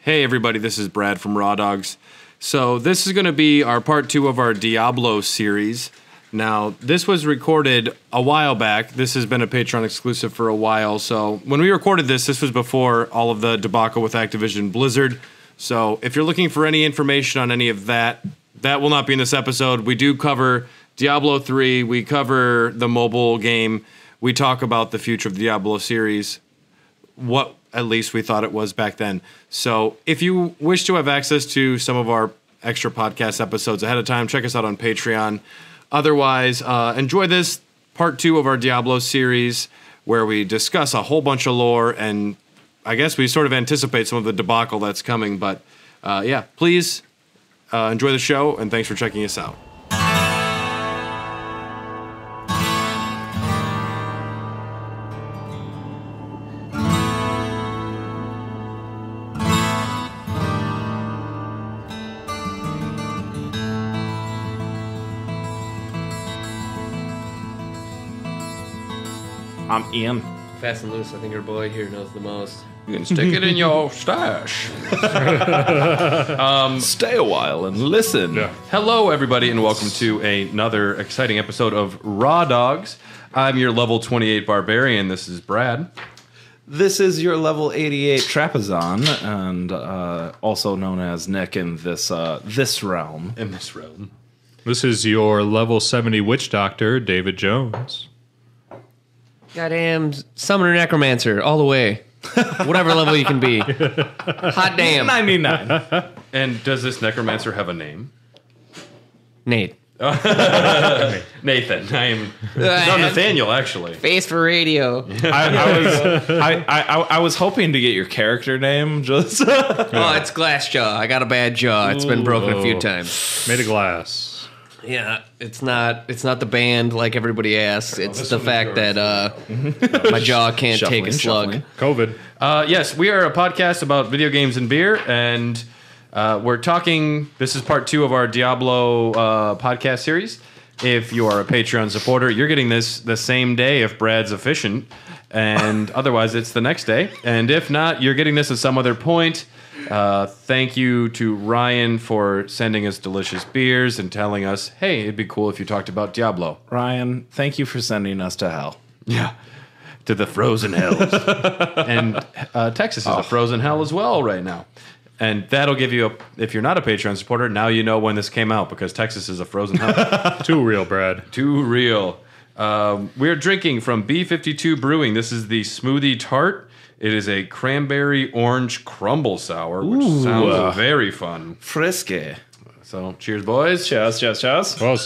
Hey everybody, this is Brad from Raw Dogs. So this is going to be our part 2 of our Diablo series. Now, this was recorded a while back. This has been a Patreon exclusive for a while. So when we recorded this was before all of the debacle with Activision Blizzard. So if you're looking for any information on any of that, that will not be in this episode. We do cover Diablo 3. We cover the mobile game. We talk about the future of the Diablo series. What at least we thought it was back then. So if you wish to have access to some of our extra podcast episodes ahead of time, check us out on Patreon. Otherwise, enjoy this part 2 of our Diablo series where we discuss a whole bunch of lore, and I guess we sort of anticipate some of the debacle that's coming. But yeah, please enjoy the show, and thanks for checking us out. I'm Ian. Fast and loose, I think our boy here knows the most. You can stick it in your stash. Stay a while and listen. Yeah. Hello, everybody, and welcome to another exciting episode of Raw Dogs. I'm your level 28 barbarian. This is Brad. This is your level 88 Trapezon, and also known as Nick in this realm. In this realm. This is your level 70 Witch Doctor, David Jones. Goddamn summoner necromancer all the way. Whatever level you can be. Hot damn. 99. And does this necromancer have a name? Nate. Nathan. No, Nathaniel, actually. Face for radio. I was hoping to get your character name. Just Oh, it's glass jaw. I got a bad jaw. It's been broken a few times. Made of glass. Yeah, it's not the band like everybody asks. It's the fact that my jaw can't take a slug. COVID. Yes, we are a podcast about video games and beer, and we're talking. This is part 2 of our Diablo podcast series. If you are a Patreon supporter, you're getting this the same day if Brad's efficient, and otherwise it's the next day. And if not, you're getting this at some other point. Thank you to Ryan for sending us delicious beers and telling us, hey, it'd be cool if you talked about Diablo. Ryan, thank you for sending us to hell. Yeah, to the frozen hells. And Texas is a frozen hell as well right now. And that'll give you, if you're not a Patreon supporter, now you know when this came out, because Texas is a frozen hell. Too real, Brad. Too real. We're drinking from B52 Brewing. This is the Smoothie Tart. It is a cranberry orange crumble sour, which sounds very fun. Frisky. So, cheers, boys. Cheers, cheers, cheers. Well,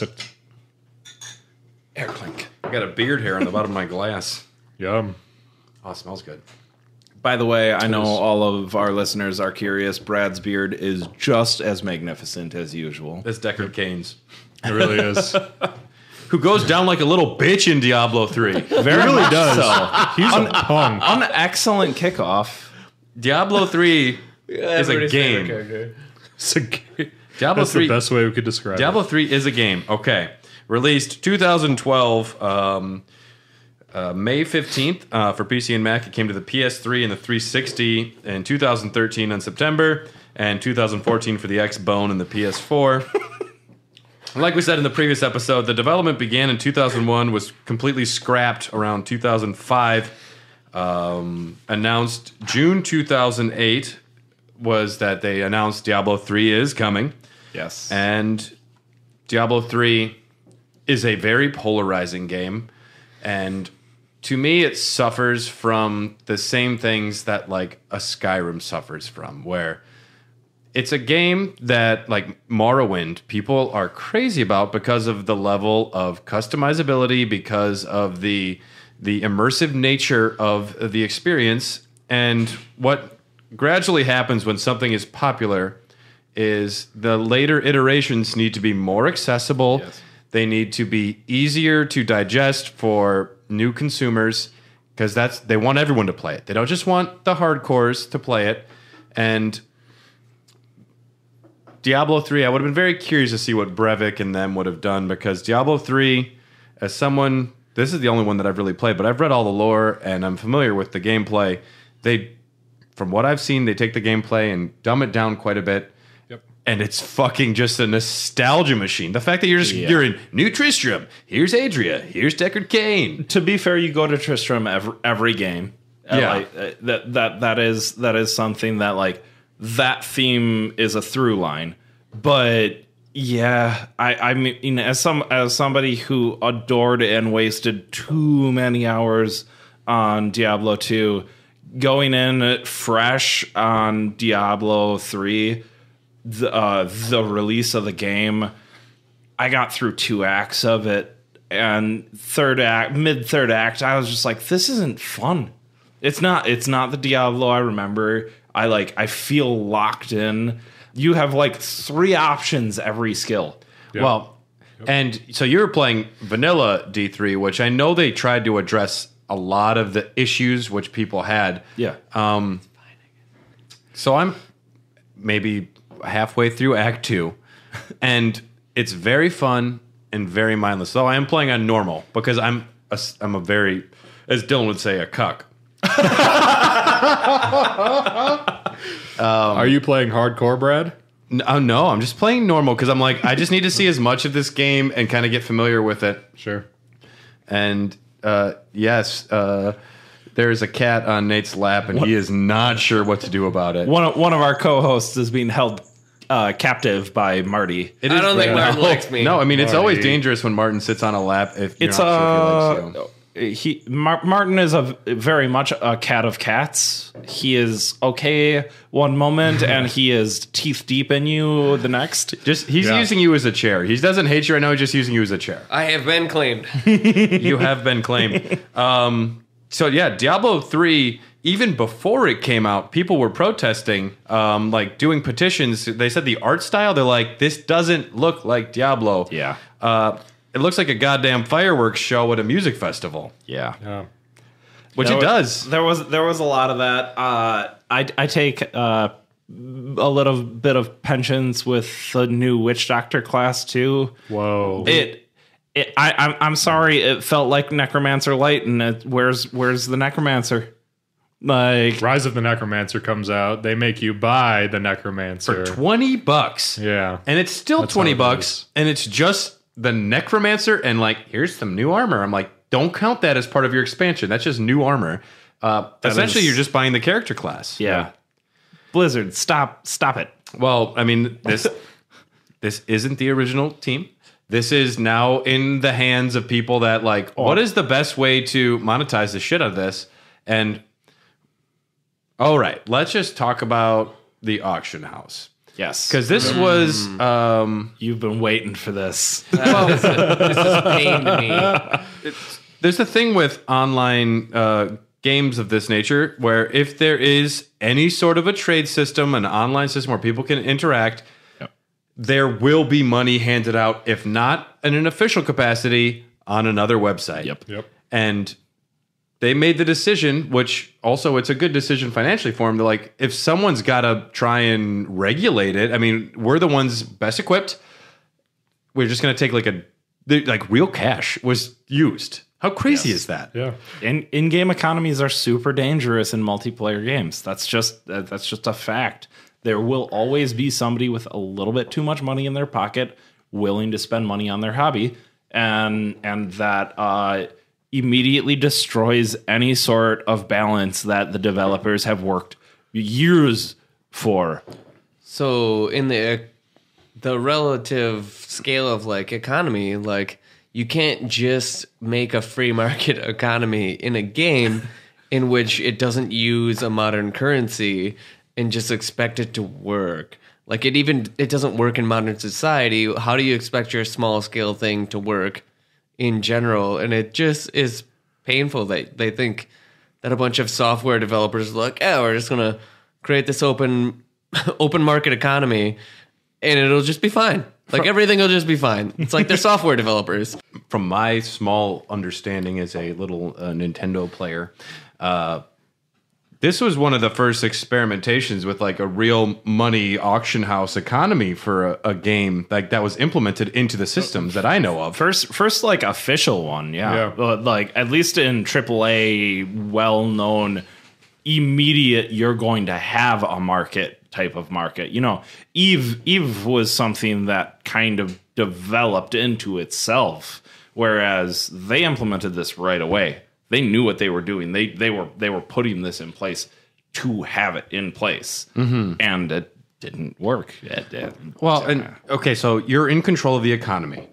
Air clink. I got a beard hair on the bottom of my glass. yum. Oh, it smells good. By the way, I know all of our listeners are curious. Brad's beard is just as magnificent as usual. It's Deckard Cain's. It really is. Who goes down like a little bitch in Diablo 3. Very really does. So. He's a punk. An excellent kickoff. Diablo 3 is a game. It's a game. Diablo That's 3, the best way we could describe Diablo it. 3 is a game. Okay. Released 2012, May 15th for PC and Mac. It came to the PS3 and the 360 in 2013 in September, and 2014 for the Xbone and the PS4. Like we said in the previous episode, the development began in 2001, was completely scrapped around 2005. Announced June 2008 was that they announced Diablo 3 is coming. Yes. And Diablo 3 is a very polarizing game. And to me, it suffers from the same things that like a Skyrim suffers from, where it's a game that, like Morrowind, people are crazy about because of the level of customizability, because of the immersive nature of the experience. And what gradually happens when something is popular is the later iterations need to be more accessible. Yes. They need to be easier to digest for new consumers, because they want everyone to play it. They don't just want the hardcores to play it. And Diablo 3, I would have been very curious to see what Brevik and them would have done, because Diablo 3, as someone, this is the only one that I've really played, but I've read all the lore and I'm familiar with the gameplay. They from what I've seen, they take the gameplay and dumb it down quite a bit. Yep. And it's fucking just a nostalgia machine. The fact that you're in New Tristram, here's Adria, here's Deckard Cain. To be fair, you go to Tristram every game. Yeah. That is something that like that theme is a through line. But yeah, I mean, as somebody who adored and wasted too many hours on Diablo 2, going in fresh on Diablo 3, the release of the game, I got through 2 acts of it, and mid third act, I was just like, this isn't fun. It's not the Diablo I remember. I feel locked in. You have like 3 options every skill. Yep. Well, and so you're playing vanilla D3, which I know they tried to address a lot of the issues which people had. Yeah. So I'm maybe halfway through Act 2, and it's very fun and very mindless. So I am playing on normal because I'm a very, as Dylan would say, a cuck. Are you playing hardcore, Brad? No, I'm just playing normal because I'm like, I just need to see as much of this game and kind of get familiar with it. Sure. And yes, there's a cat on Nate's lap, and he is not sure what to do about it. One of our co-hosts is being held captive by Marty. I don't think Martin likes me. No, I mean, it's always Marty. dangerous when Martin sits on a lap if you're not sure if he likes you. Martin is very much a cat of cats. He is okay one moment, and he is teeth deep in you the next. He's using you as a chair. He doesn't hate you right now. He's just using you as a chair. I have been claimed. You have been claimed. So yeah, Diablo 3, even before it came out, people were protesting, like doing petitions. They said the art style, they're like, this doesn't look like Diablo. Yeah. It looks like a goddamn fireworks show at a music festival. Yeah. Which it does. There was a lot of that. I take a little bit of penchants with the new Witch Doctor class too. Whoa. I'm sorry. It felt like Necromancer Light, and where's the Necromancer? Like Rise of the Necromancer comes out. They make you buy the Necromancer For $20. Yeah. And it's still That's how it $20, is. and it's just the Necromancer, and like, here's some new armor. I'm like, don't count that as part of your expansion. That's just new armor. Essentially, you're just buying the character class. yeah. Blizzard, stop it. Well, I mean, this isn't the original team. This is now in the hands of people that like, what is the best way to monetize the shit out of this? And all right, let's just talk about the auction house. Yes, Because this was you've been waiting for this. This is pain to me. there's a thing with online games of this nature where if there is any sort of a trade system, an online system where people can interact, there will be money handed out, if not in an official capacity, on another website. Yep. And they made the decision, which also it's a good decision financially for them, to like, if someone's got to try and regulate it, I mean, we're the ones best equipped. We're just going to take like real cash was used. How crazy is that? Yeah. In-game economies are super dangerous in multiplayer games. That's just a fact. There will always be somebody with a little bit too much money in their pocket willing to spend money on their hobby, and that immediately destroys any sort of balance that the developers have worked years for. So in the relative scale of like economy, like you can't just make a free market economy in a game in which it doesn't use a modern currency and just expect it to work. Like it doesn't work in modern society. How do you expect your small scale thing to work in general? And it just is painful that they think that a bunch of software developers are like, oh, we're just gonna create this open market economy and it'll just be fine. Like everything will just be fine. It's like they're software developers. From my small understanding as a little Nintendo player, this was one of the first experimentations with like a real money auction house economy for a game like that was implemented into the systems that I know of. First like official one, yeah. But like at least in AAA, well-known immediate, you're going to have a market type of market. You know, Eve was something that kind of developed into itself, whereas they implemented this right away. They knew what they were doing. They were putting this in place to have it in place, and it didn't work. Okay, so you're in control of the economy.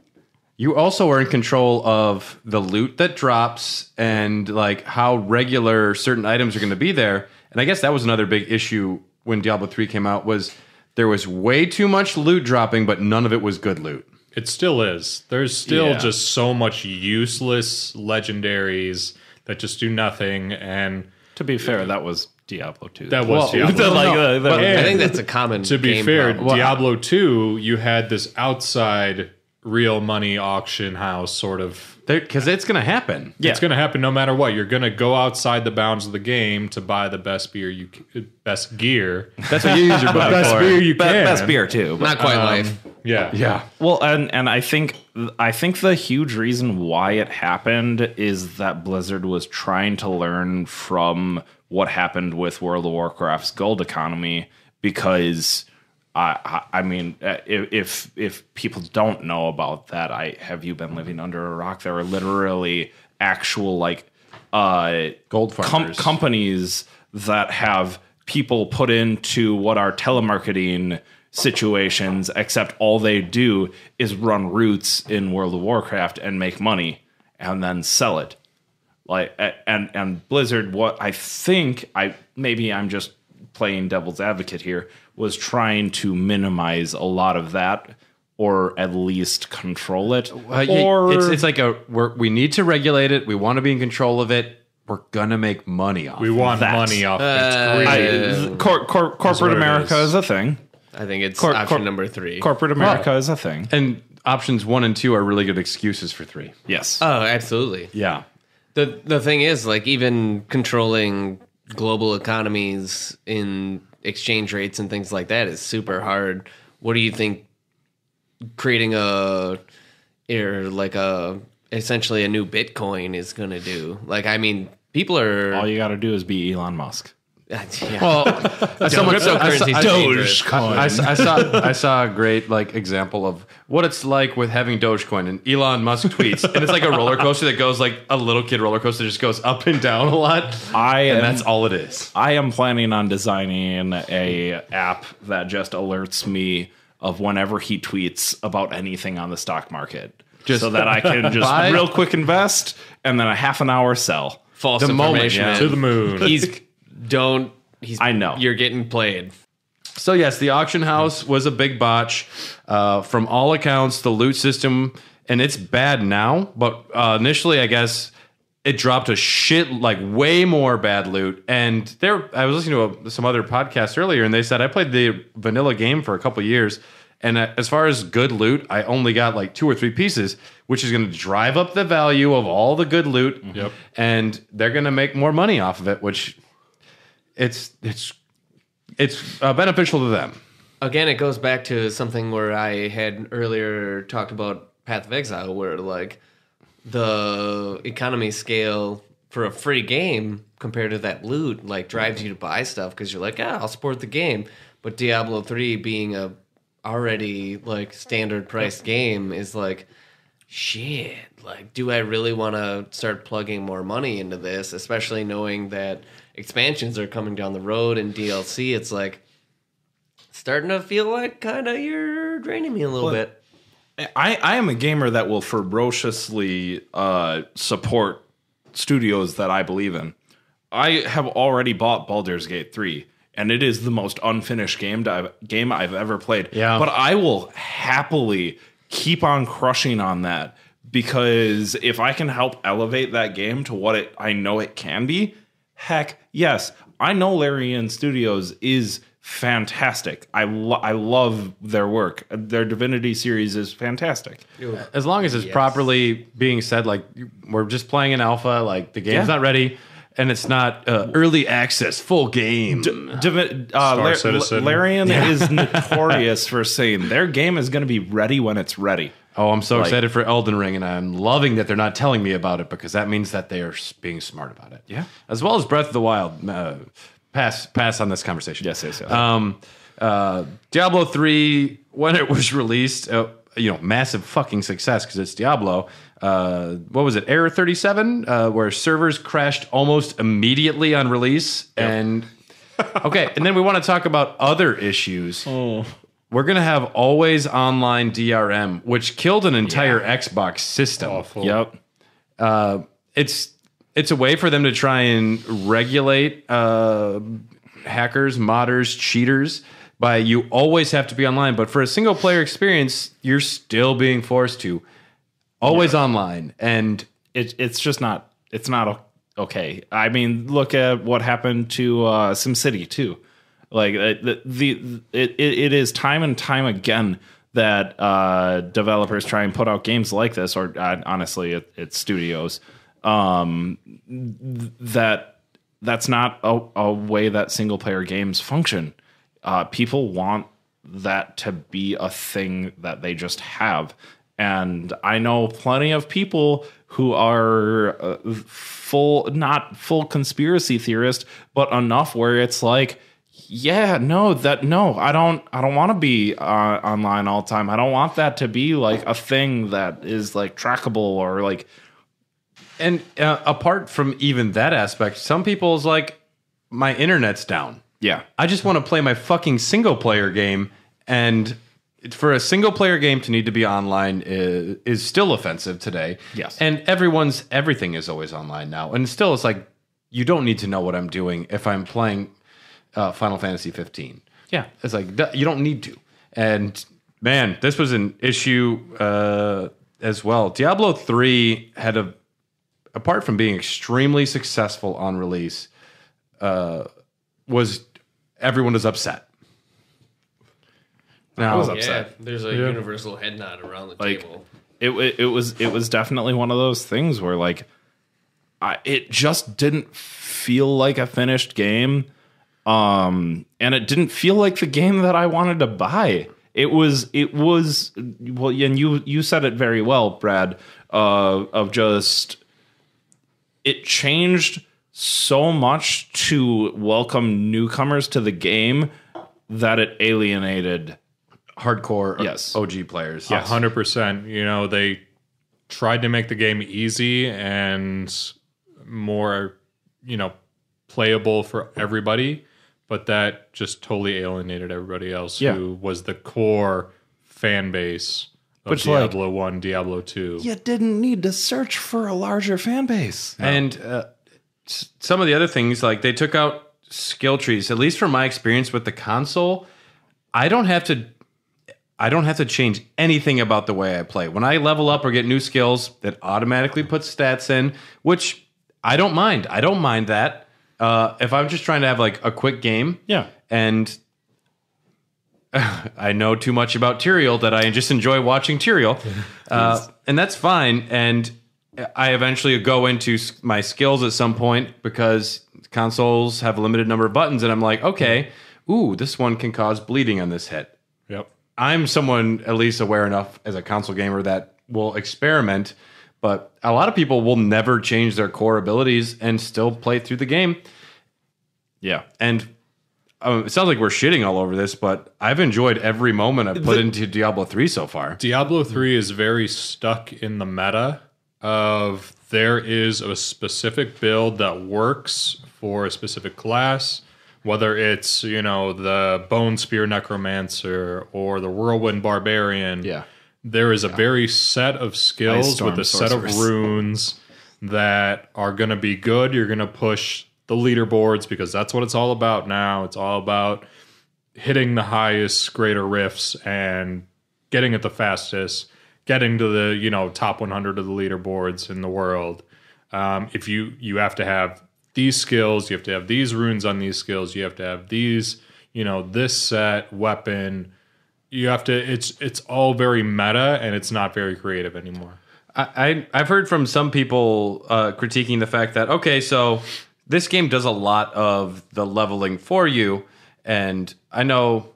You also are in control of the loot that drops and like how regular certain items are going to be there. And I guess that was another big issue when Diablo 3 came out, was there was way too much loot dropping, but none of it was good loot. It still is. There's still just so much useless legendaries that just do nothing. And to be fair, that was Diablo 2. that was Diablo. I think that's a common. To be game fair, problem. Diablo 2, you had this outside real money auction house sort of. Because it's going to happen. Yeah. It's going to happen no matter what. You're going to go outside the bounds of the game to buy the best best gear. That's what you use your money Best for. beer you can. Best beer too. Not quite life. Yeah. Yeah. Well, and I think the huge reason why it happened is that Blizzard was trying to learn from what happened with World of Warcraft's gold economy, because I mean, if people don't know about that, have you been living under a rock? There are literally actual like Gold farmers. companies that have people put into what are telemarketing situations, except all they do is run routes in World of Warcraft and make money and then sell it. Like and Blizzard, what I think I'm just playing devil's advocate here, was trying to minimize a lot of that, or at least control it. Or it's like we need to regulate it. We want to be in control of it. We're gonna make money off. We want money off it. It's greedy. Corporate America is a thing. I think it's option number 3. Corporate America is a thing. And options 1 and 2 are really good excuses for 3. Yes. Oh, absolutely. Yeah. The thing is, like, even controlling global economies in exchange rates and things like that is super hard. What do you think creating essentially a new Bitcoin is going to do? Like, I mean, people are... All you got to do is be Elon Musk. Yeah. Well, Dogecoin. I saw a great like example of what it's like with having Dogecoin, and Elon Musk tweets, and it's like a roller coaster that goes like a little kid roller coaster, just goes up and down a lot. And that's all it is. I am planning on designing a app that just alerts me of whenever he tweets about anything on the stock market, so that I can just real quick invest and then a half an hour sell. False information. To the moon. I know. You're getting played. So yes, the auction house was a big botch. From all accounts, the loot system, and it's bad now, but initially, I guess, it dropped a shit, like way more bad loot. And I was listening to some other podcasts earlier, and they said, I played the vanilla game for a couple years, and as far as good loot, I only got like 2 or 3 pieces, which is going to drive up the value of all the good loot. Yep. And they're going to make more money off of it, which it's beneficial to them. Again, it goes back to something where I had earlier talked about Path of Exile, where like the economy scale for a free game compared to that loot like drives you to buy stuff because you're like, I'll support the game. But Diablo 3 being a already like standard priced game is like, shit, like, do I really want to start plugging more money into this, especially knowing that expansions are coming down the road and DLC? It's like starting to feel like kind of you're draining me a little bit. I am a gamer that will ferociously support studios that I believe in. I have already bought Baldur's Gate 3, and it is the most unfinished game I've ever played. Yeah. But I will happily keep on crushing on that, because if I can help elevate that game to what I know it can be, heck yes. I know Larian Studios is fantastic. I love their work. Their Divinity series is fantastic. As long as it's properly being said, like, we're just playing an alpha, like the game's not ready, and it's not early access, full game. Citizen. Larian is notorious for saying their game is going to be ready when it's ready. Oh, I'm so excited for Elden Ring, and I'm loving that they're not telling me about it because that means that they are being smart about it. Yeah. As well as Breath of the Wild. Pass on this conversation. Yes. Diablo 3, when it was released, massive fucking success because it's Diablo. What was it, Error 37, where servers crashed almost immediately on release. Yep. And then we want to talk about other issues. We're going to have always online DRM, which killed an entire Xbox system. Awful. Yep. It's a way for them to try and regulate hackers, modders, cheaters by you always have to be online. But for a single player experience, you're still being forced to always online. And it's just not, it's not okay. I mean, look at what happened to SimCity 2. Like it is time and time again that developers try and put out games like this, or honestly, it's studios. That's not a way that single player games function. People want that to be a thing that they just have. And I know plenty of people who are not full conspiracy theorist, but enough where it's like, I don't want to be online all the time. I don't want that to be like a thing that is like trackable or like. And apart from even that aspect, some people's like, my internet's down. Yeah. I just want to play my fucking single player game. And for a single player game to need to be online is still offensive today. Yes. And everything is always online now. And still, it's like, you don't need to know what I'm doing if I'm playing Final Fantasy 15. Yeah. It's like, you don't need to. And man, this was an issue as well. Diablo 3 had apart from being extremely successful on release, everyone was upset. Now, I was upset. There's a universal head nod around the table. It was definitely one of those things where like it just didn't feel like a finished game, and it didn't feel like the game that I wanted to buy. It was well, and you said it very well, Brad. Of just it changed so much to welcome newcomers to the game that it alienated hardcore yes. OG players. Yes. 100%. They tried to make the game easy and more, playable for everybody, but that just totally alienated everybody else who was the core fan base of Diablo 1, Diablo 2. You didn't need to search for a larger fan base. No. And some of the other things, like they took out skill trees, at least from my experience with the console, I don't have to change anything about the way I play. When I level up or get new skills, that automatically puts stats in, which I don't mind. I don't mind that. If I'm just trying to have like a quick game, and I know too much about Tyrael that I just enjoy watching Tyrael, and that's fine. And I eventually go into my skills at some point because consoles have a limited number of buttons, and I'm like, okay, this one can cause bleeding on this hit. Yep. I'm someone at least aware enough as a console gamer that will experiment, but a lot of people will never change their core abilities and still play through the game. Yeah. And it sounds like we're shitting all over this, but I've enjoyed every moment I've put into Diablo 3 so far. Diablo 3 is very stuck in the meta of there is a specific build that works for a specific class, whether it's, the Bone Spear Necromancer or the Whirlwind Barbarian. Yeah. There is a very set of skills with a set of runes that are going to be good. You're going to push the leaderboards because that's what it's all about now. It's all about hitting the highest greater rifts and getting it the fastest, getting to the, top 100 of the leaderboards in the world. If you have to have these skills, you have to have these runes on these skills, you have to have these, this set weapon. You have to, it's all very meta and it's not very creative anymore. I've heard from some people critiquing the fact that, okay, so this game does a lot of the leveling for you. And I know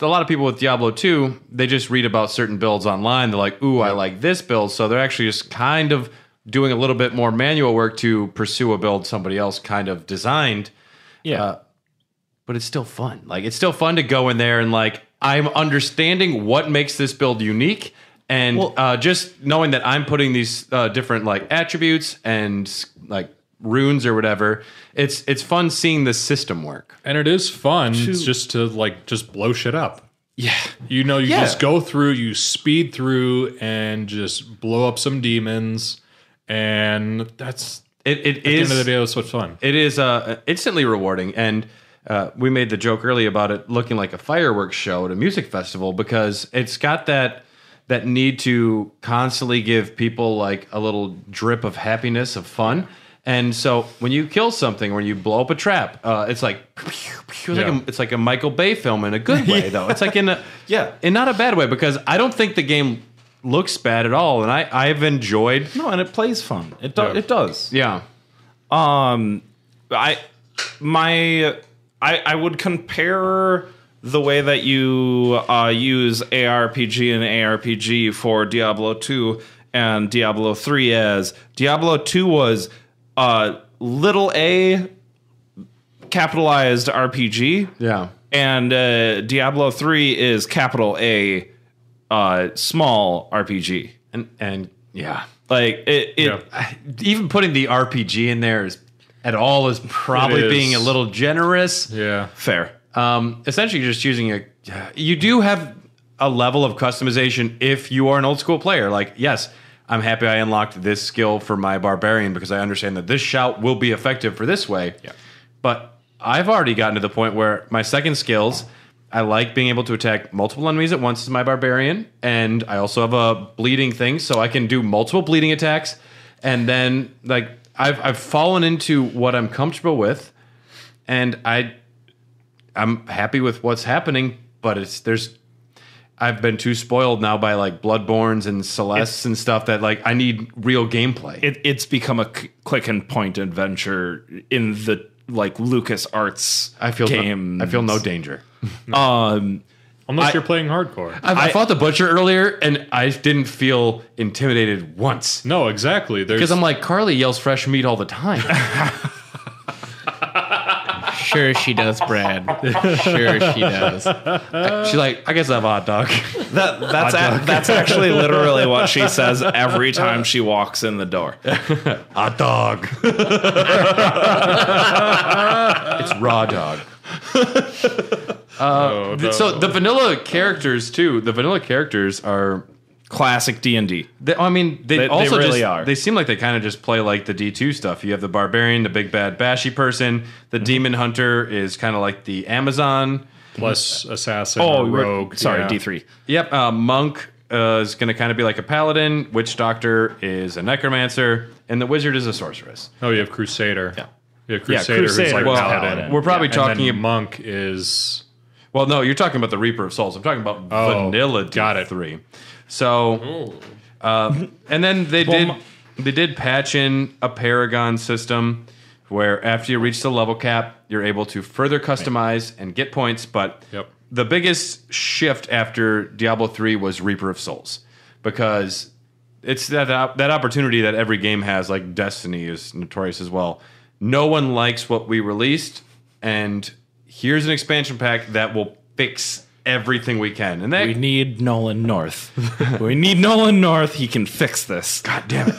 a lot of people with Diablo 2, they just read about certain builds online. They're like, ooh, I like this build. So they're actually just kind of doing a little bit more manual work to pursue a build somebody else kind of designed. Yeah. But it's still fun. Like, it's still fun to go in there and, like, I'm understanding what makes this build unique. And just knowing that I'm putting these different, like, attributes and, like, runes or whatever, it's fun seeing the system work. And it is fun just to like just blow shit up. Yeah. You just go through, you speed through and just blow up some demons, and that's it at the end of the day, that's what's fun. It is instantly rewarding, and we made the joke earlier about it looking like a fireworks show at a music festival, because it's got that need to constantly give people like a little drip of happiness, of fun. And so when you kill something, when you blow up a trap, it's like it's like a Michael Bay film in a good way, though. It's like in not a bad way, because I don't think the game looks bad at all, and I've enjoyed. No, and it plays fun. It does. Yeah. I would compare the way that you use ARPG and ARPG for Diablo 2 and Diablo 3 as Diablo 2 was little a capitalized RPG. Yeah. And Diablo 3 is capital A small RPG. And yeah. Like even putting the RPG in there is probably being a little generous. Yeah. Fair. Essentially just using you do have a level of customization if you are an old school player. Like, yes, I'm happy I unlocked this skill for my barbarian because I understand that this shout will be effective for this way. Yeah. But I've already gotten to the point where my second skills, I like being able to attack multiple enemies at once as my barbarian, and I also have a bleeding thing, so I can do multiple bleeding attacks. And then, like, I've fallen into what I'm comfortable with, and I'm happy with what's happening. But I've been too spoiled now by like Bloodborns and Celestes and stuff that like I need real gameplay. It's become a click and point adventure in the like LucasArts games. I feel no danger. Unless you're playing hardcore. I fought the butcher earlier and I didn't feel intimidated once. No, exactly. Because I'm like, Carly yells fresh meat all the time. Sure she does, Brad. Sure she does. She's like, I guess I have a hot dog. That's actually literally what she says every time she walks in the door. Hot dog. It's raw dog. No. So the vanilla characters too. The vanilla characters are classic D&D. They also really are. They seem like they kind of just play like the D2 stuff. You have the barbarian, the big bad bashy person. The demon hunter is kind of like the Amazon plus assassin or rogue. D3. Yep. Monk is going to kind of be like a paladin. Witch doctor is a necromancer, and the wizard is a sorceress. Oh, you have crusader. Yeah. You have crusader who's like paladin. We're probably talking about monk is. Well, no, you're talking about the Reaper of Souls. I'm talking about vanilla D3. So, and then they did patch in a Paragon system where after you reach the level cap, you're able to further customize and get points. But the biggest shift after Diablo 3 was Reaper of Souls, because it's that opportunity that every game has, like Destiny is notorious as well. No one likes what we released, and here's an expansion pack that will fix everything we can. And we need Nolan North. We need Nolan North. He can fix this. God damn it.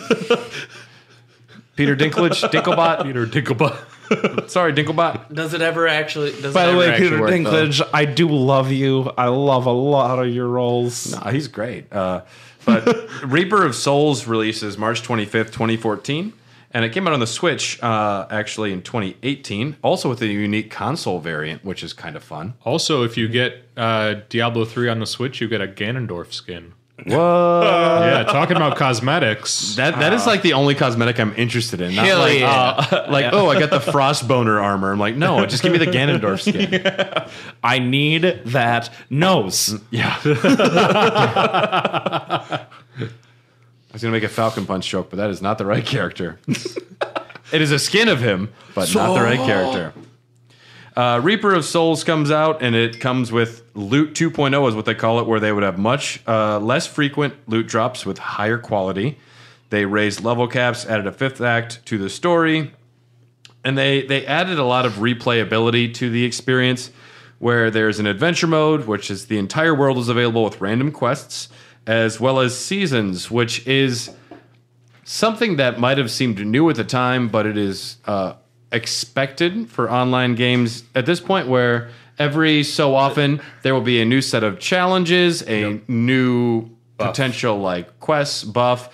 Peter Dinklebot. Peter Dinklebot. Sorry, Dinklebot. Does it ever actually? By the way, Peter Dinklage, I do love you. I love a lot of your roles. No, he's great. But Reaper of Souls releases March 25th, 2014. And it came out on the Switch actually in 2018, also with a unique console variant, which is kind of fun. Also, if you get Diablo 3 on the Switch, you get a Ganondorf skin. What? Yeah, talking about cosmetics. That is like the only cosmetic I'm interested in. Not like, oh, I got the Frostboner armor. I'm like, no, just give me the Ganondorf skin. Yeah. I need that nose. Yeah. I was going to make a Falcon Punch joke, but that is not the right character. It is a skin of him, but not the right character. Reaper of Souls comes out, and it comes with Loot 2.0 is what they call it, where they would have much less frequent loot drops with higher quality. They raised level caps, added a 5th act to the story, and they added a lot of replayability to the experience, where there's an adventure mode, which is the entire world is available with random quests, as well as seasons, which is something that might have seemed new at the time, but it is expected for online games at this point, where every so often there will be a new set of challenges, a new potential like quests, buff.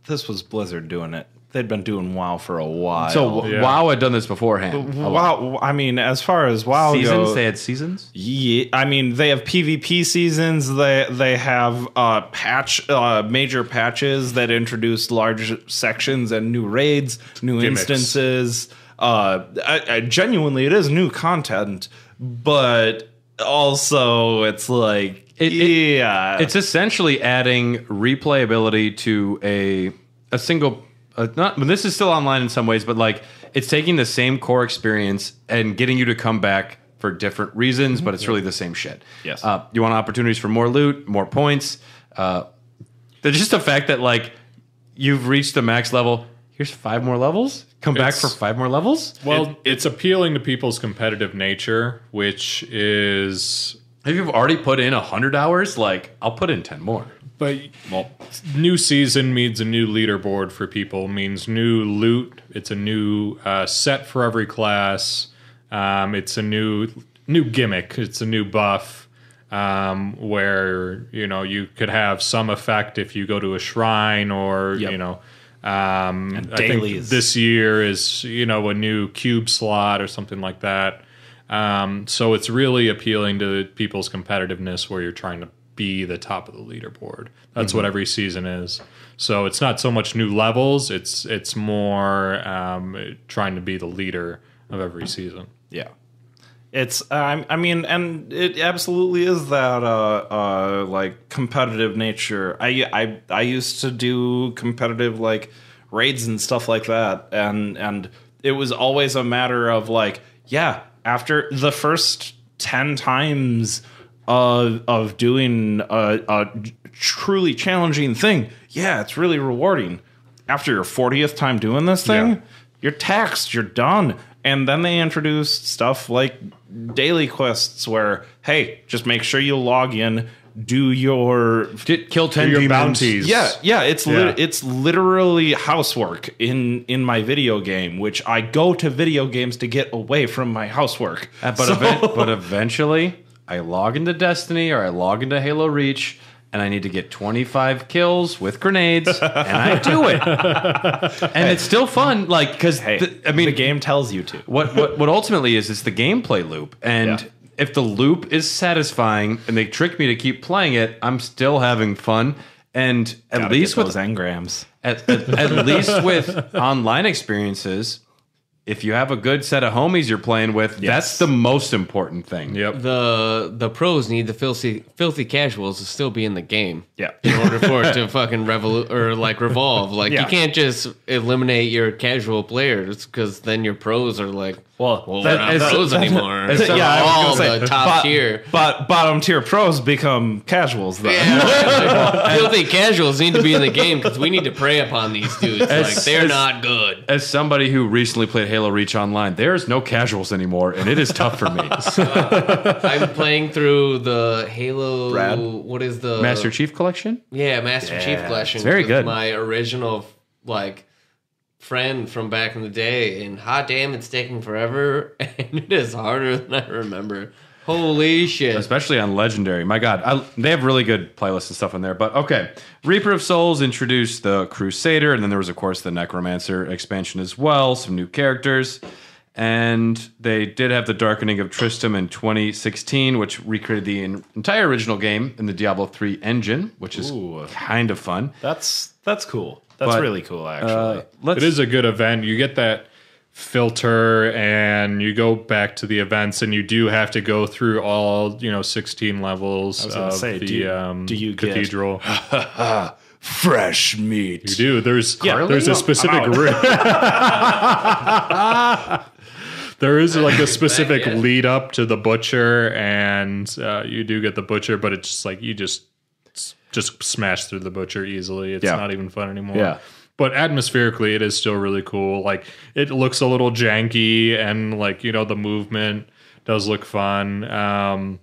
This was Blizzard doing it. They'd been doing WoW for a while. So WoW had done this beforehand. WoW, I mean, as far as WoW Seasons? goes, They had seasons? yeah, I mean, they have PvP seasons. They have major patches that introduce large sections and new raids, new instances. Genuinely, it is new content, but also it's like it's essentially adding replayability to a single. This is still online in some ways, but like it's taking the same core experience and getting you to come back for different reasons, but it's really the same shit. Yes. You want opportunities for more loot, more points. Just the fact that like you've reached the max level. Here's 5 more levels. Come back for 5 more levels. Well, it's appealing to people's competitive nature, which is. If you've already put in 100 hours, like I'll put in 10 more. But new season means a new leaderboard for people, means new loot. It's a new set for every class. It's a new gimmick. It's a new buff where you could have some effect if you go to a shrine or I think this year is a new cube slot or something like that. So it's really appealing to people's competitiveness where you're trying to be the top of the leaderboard. That's what every season is. So it's not so much new levels. It's more trying to be the leader of every season. Yeah. It's I mean, and it absolutely is that like competitive nature. I used to do competitive like raids and stuff like that, and it was always a matter of like, yeah, after the first 10 times of doing a truly challenging thing, yeah, it's really rewarding. After your 40th time doing this thing, you're taxed, you're done. And then they introduced stuff like daily quests where, hey, just make sure you log in, do your kill 10 your demons. bounties. Yeah, it's literally housework in my video game, which I go to video games to get away from my housework. But eventually, I log into Destiny or I log into Halo Reach, and I need to get 25 kills with grenades, and I do it. And it's still fun, like because the game tells you to. What ultimately is it's the gameplay loop, and if the loop is satisfying and they trick me to keep playing it, I'm still having fun. And at least with those engrams, at least with online experiences, if you have a good set of homies you're playing with, that's the most important thing. Yep. The pros need the filthy casuals to still be in the game. Yeah. In order for it to fucking revolve. Like you can't just eliminate your casual players because then your pros are like, well we're not pros anymore. All the top tier. But bottom tier pros become casuals though. Yeah, filthy casuals need to be in the game because we need to prey upon these dudes. They're not good. As somebody who recently played Halo Reach online, there's no casuals anymore, and it is tough for me. I'm playing through the Halo. Brad? What is the Master Chief Collection? Yeah, Master Chief Collection. It's very good. My original friend from back in the day, and hot damn, it's taking forever, and it is harder than I remember. Holy shit. Especially on Legendary. My God. They have really good playlists and stuff in there. But okay. Reaper of Souls introduced the Crusader, and then there was, of course, the Necromancer expansion as well. Some new characters. And they did have the Darkening of Tristram in 2016, which recreated the entire original game in the Diablo 3 engine, which is kind of fun. That's cool. That's really cool, actually. It is a good event. You get that filter and you go back to the events and you do have to go through all 16 levels of do you cathedral. Get fresh meat? You do. There's a specific room. There is like a specific Yeah. lead up to the butcher, and you do get the butcher, but it's just like you just smash through the butcher easily. It's not even fun anymore. Yeah. But atmospherically, it is still really cool. Like, it looks a little janky, and like, you know, the movement does look fun.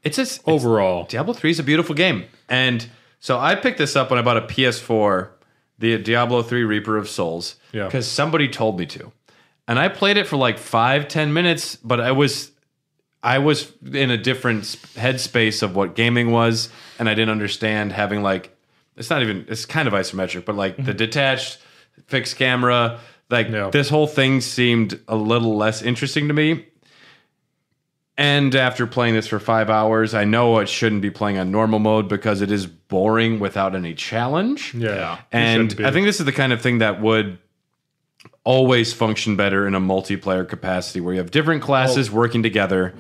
It's just Overall, Diablo 3 is a beautiful game. And so I picked this up when I bought a PS4, the Diablo 3 Reaper of Souls, Yeah. because somebody told me to. And I played it for like 5-10 minutes, but I was in a different headspace of what gaming was, and I didn't understand having like, it's kind of isometric, but like the detached fixed camera, like this whole thing seemed a little less interesting to me. And after playing this for 5 hours, I know it shouldn't be playing on normal mode because it is boring without any challenge. yeah. And I think this is the kind of thing that would always function better in a multiplayer capacity where you have different classes working together.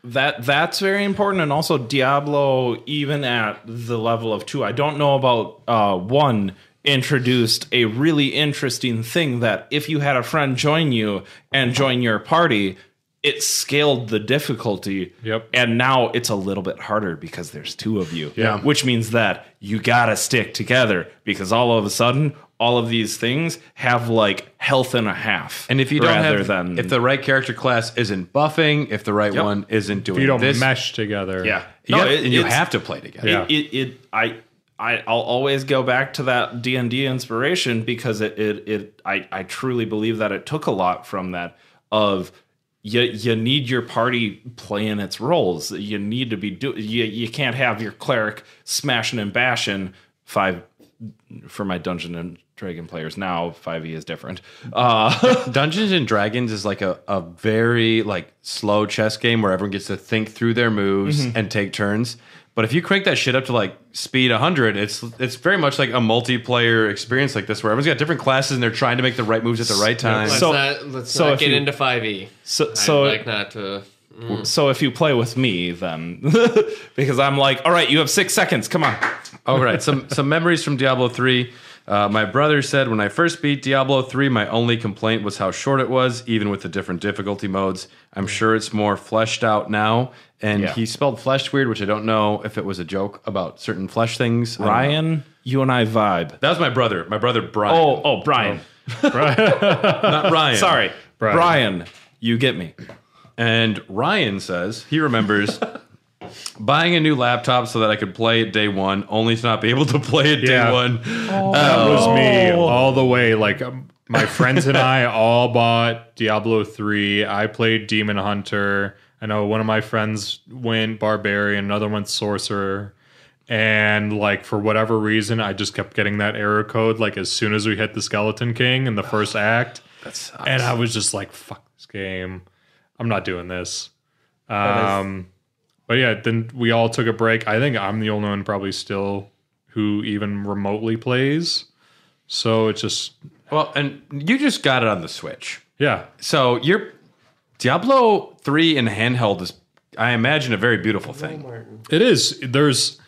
That's very important, and also Diablo, even at the level of 2, I don't know about 1, introduced a really interesting thing that if you had a friend join you and join your party, it scaled the difficulty. Yep. And now it's a little bit harder because there's 2 of you. Yeah. Which means that you gotta stick together because all of a sudden, all of these things have like health and a half. And if you don't have, if the right character class isn't buffing, if the right one isn't doing If you don't this, mesh together. yeah, you have to play together. Yeah. I'll always go back to that D&D inspiration because I truly believe that it took a lot from that of you need your party playing its roles. You need to be you can't have your cleric smashing and bashing 5 for my Dungeon and Dragon players now. 5e is different. Dungeons and Dragons is like a very like slow chess game where everyone gets to think through their moves and take turns. But if you crank that shit up to like speed 100, it's very much like a multiplayer experience like this where everyone's got different classes and they're trying to make the right moves at the right time. Let's not get into 5e. So I'd like not to. So if you play with me, then because I'm like, all right, you have 6 seconds. Come on. All right, some memories from Diablo 3. My brother said, when I first beat Diablo 3, my only complaint was how short it was, even with the different difficulty modes. I'm sure it's more fleshed out now. And he spelled fleshed weird, which I don't know if it was a joke about certain flesh things. Ryan, you and I vibe. That was my brother. My brother, Brian. Oh, Brian. Not Ryan. Sorry. Brian, you get me. And Ryan says he remembers buying a new laptop so that I could play it day one, only to not be able to play it day one. That was me all the way. Like, my friends and I all bought Diablo 3. I played Demon Hunter. I know one of my friends went Barbarian, another went Sorcerer. And, like, for whatever reason, I just kept getting that error code, like, as soon as we hit the Skeleton King in the first act. That sucks. And I was just like, fuck this game. I'm not doing this. But yeah, then we all took a break. I think I'm the only one probably still who even remotely plays. So it's just... Well, and you just got it on the Switch. Yeah. So your Diablo 3 in handheld is, I imagine, a very beautiful thing. It is. There's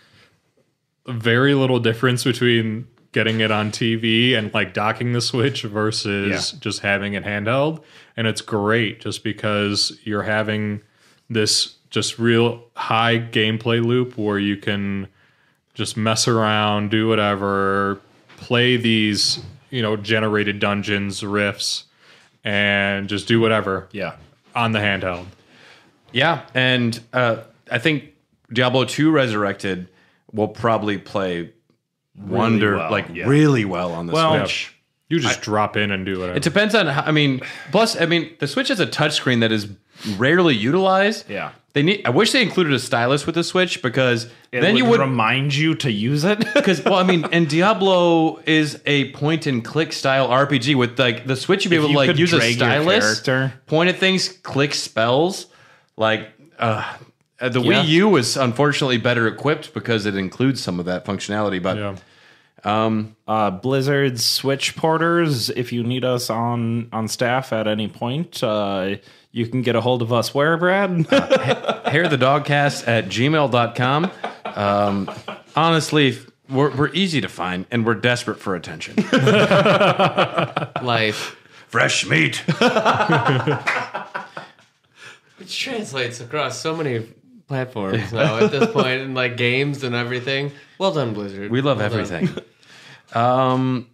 very little difference between getting it on TV and like docking the Switch versus just having it handheld. And it's great just because you're having this just real high gameplay loop where you can just mess around, do whatever, play these, generated dungeons, rifts, and just do whatever. Yeah. On the handheld. Yeah, and I think Diablo 2 Resurrected will probably play really well on the Switch. You just drop in and do whatever. It depends on how, plus the Switch has a touchscreen that is rarely utilized. Yeah. I wish they included a stylus with the Switch because then you would remind you to use it. Because and Diablo is a point and click style RPG with like the Switch, you'd be able to like use a stylus, point at things, click spells. Like the Wii U was unfortunately better equipped because it includes some of that functionality. But Blizzard's Switch porters, if you need us on staff at any point, you can get a hold of us where, Brad? hairthedogcast@gmail.com. Honestly, we're easy to find and we're desperate for attention. Life. Fresh meat. Which translates across so many platforms now at this point, in like games and everything. Well done, Blizzard. We love everything. And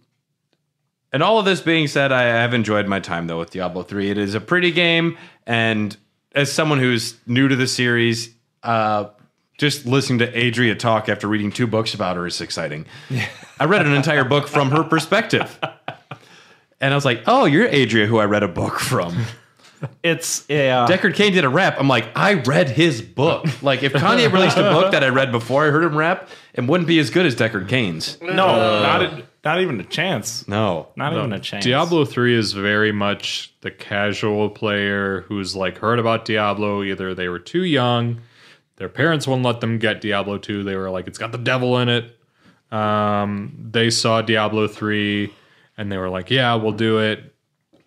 all of this being said, I have enjoyed my time, though, with Diablo 3. It is a pretty game, and as someone who's new to the series, just listening to Adria talk after reading 2 books about her is exciting. Yeah. I read an entire book from her perspective. And I was like, oh, you're Adria, who I read a book from. It's Deckard Cain did a rap. I'm like, I read his book. Like, if Kanye released a book that I read before I heard him rap, it wouldn't be as good as Deckard Cain's. No, not even a chance. No. Not even a chance. Diablo 3 is very much the casual player who's like heard about Diablo. Either they were too young, their parents wouldn't let them get Diablo 2. They were like, it's got the devil in it. They saw Diablo 3 and they were like, yeah, we'll do it.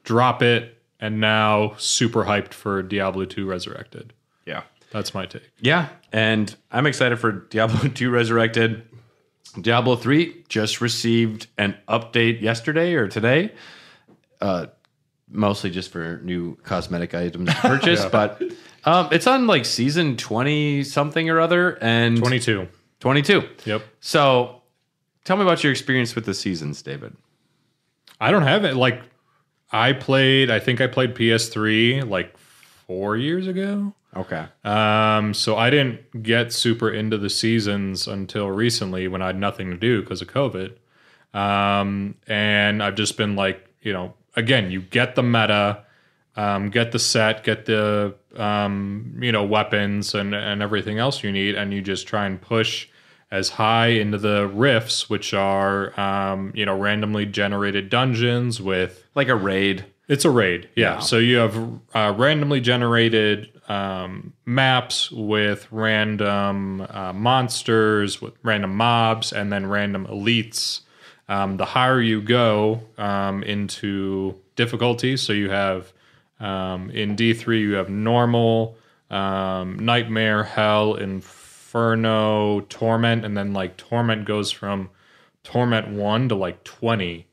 Drop it. And now super hyped for Diablo 2 Resurrected. Yeah. That's my take. Yeah, and I'm excited for Diablo 2 Resurrected. Diablo 3 just received an update yesterday or today. Mostly just for new cosmetic items to purchase. But it's on like season 20-something or other. And 22. 22. Yep. So tell me about your experience with the seasons, David. I don't have it. Like, I think I played PS3 like 4 years ago. Okay. So I didn't get super into the seasons until recently when I had nothing to do because of COVID. And I've just been like, again, you get the meta, get the set, get the, weapons and everything else you need. And you just try and push as high into the rifts, which are, randomly generated dungeons with... Like a raid. It's a raid, yeah. So you have randomly generated maps with random monsters, with random mobs, and then random elites. The higher you go into difficulty, so you have, in D3, you have normal, nightmare, hell, inferno, torment, and then like torment goes from torment 1 to like 20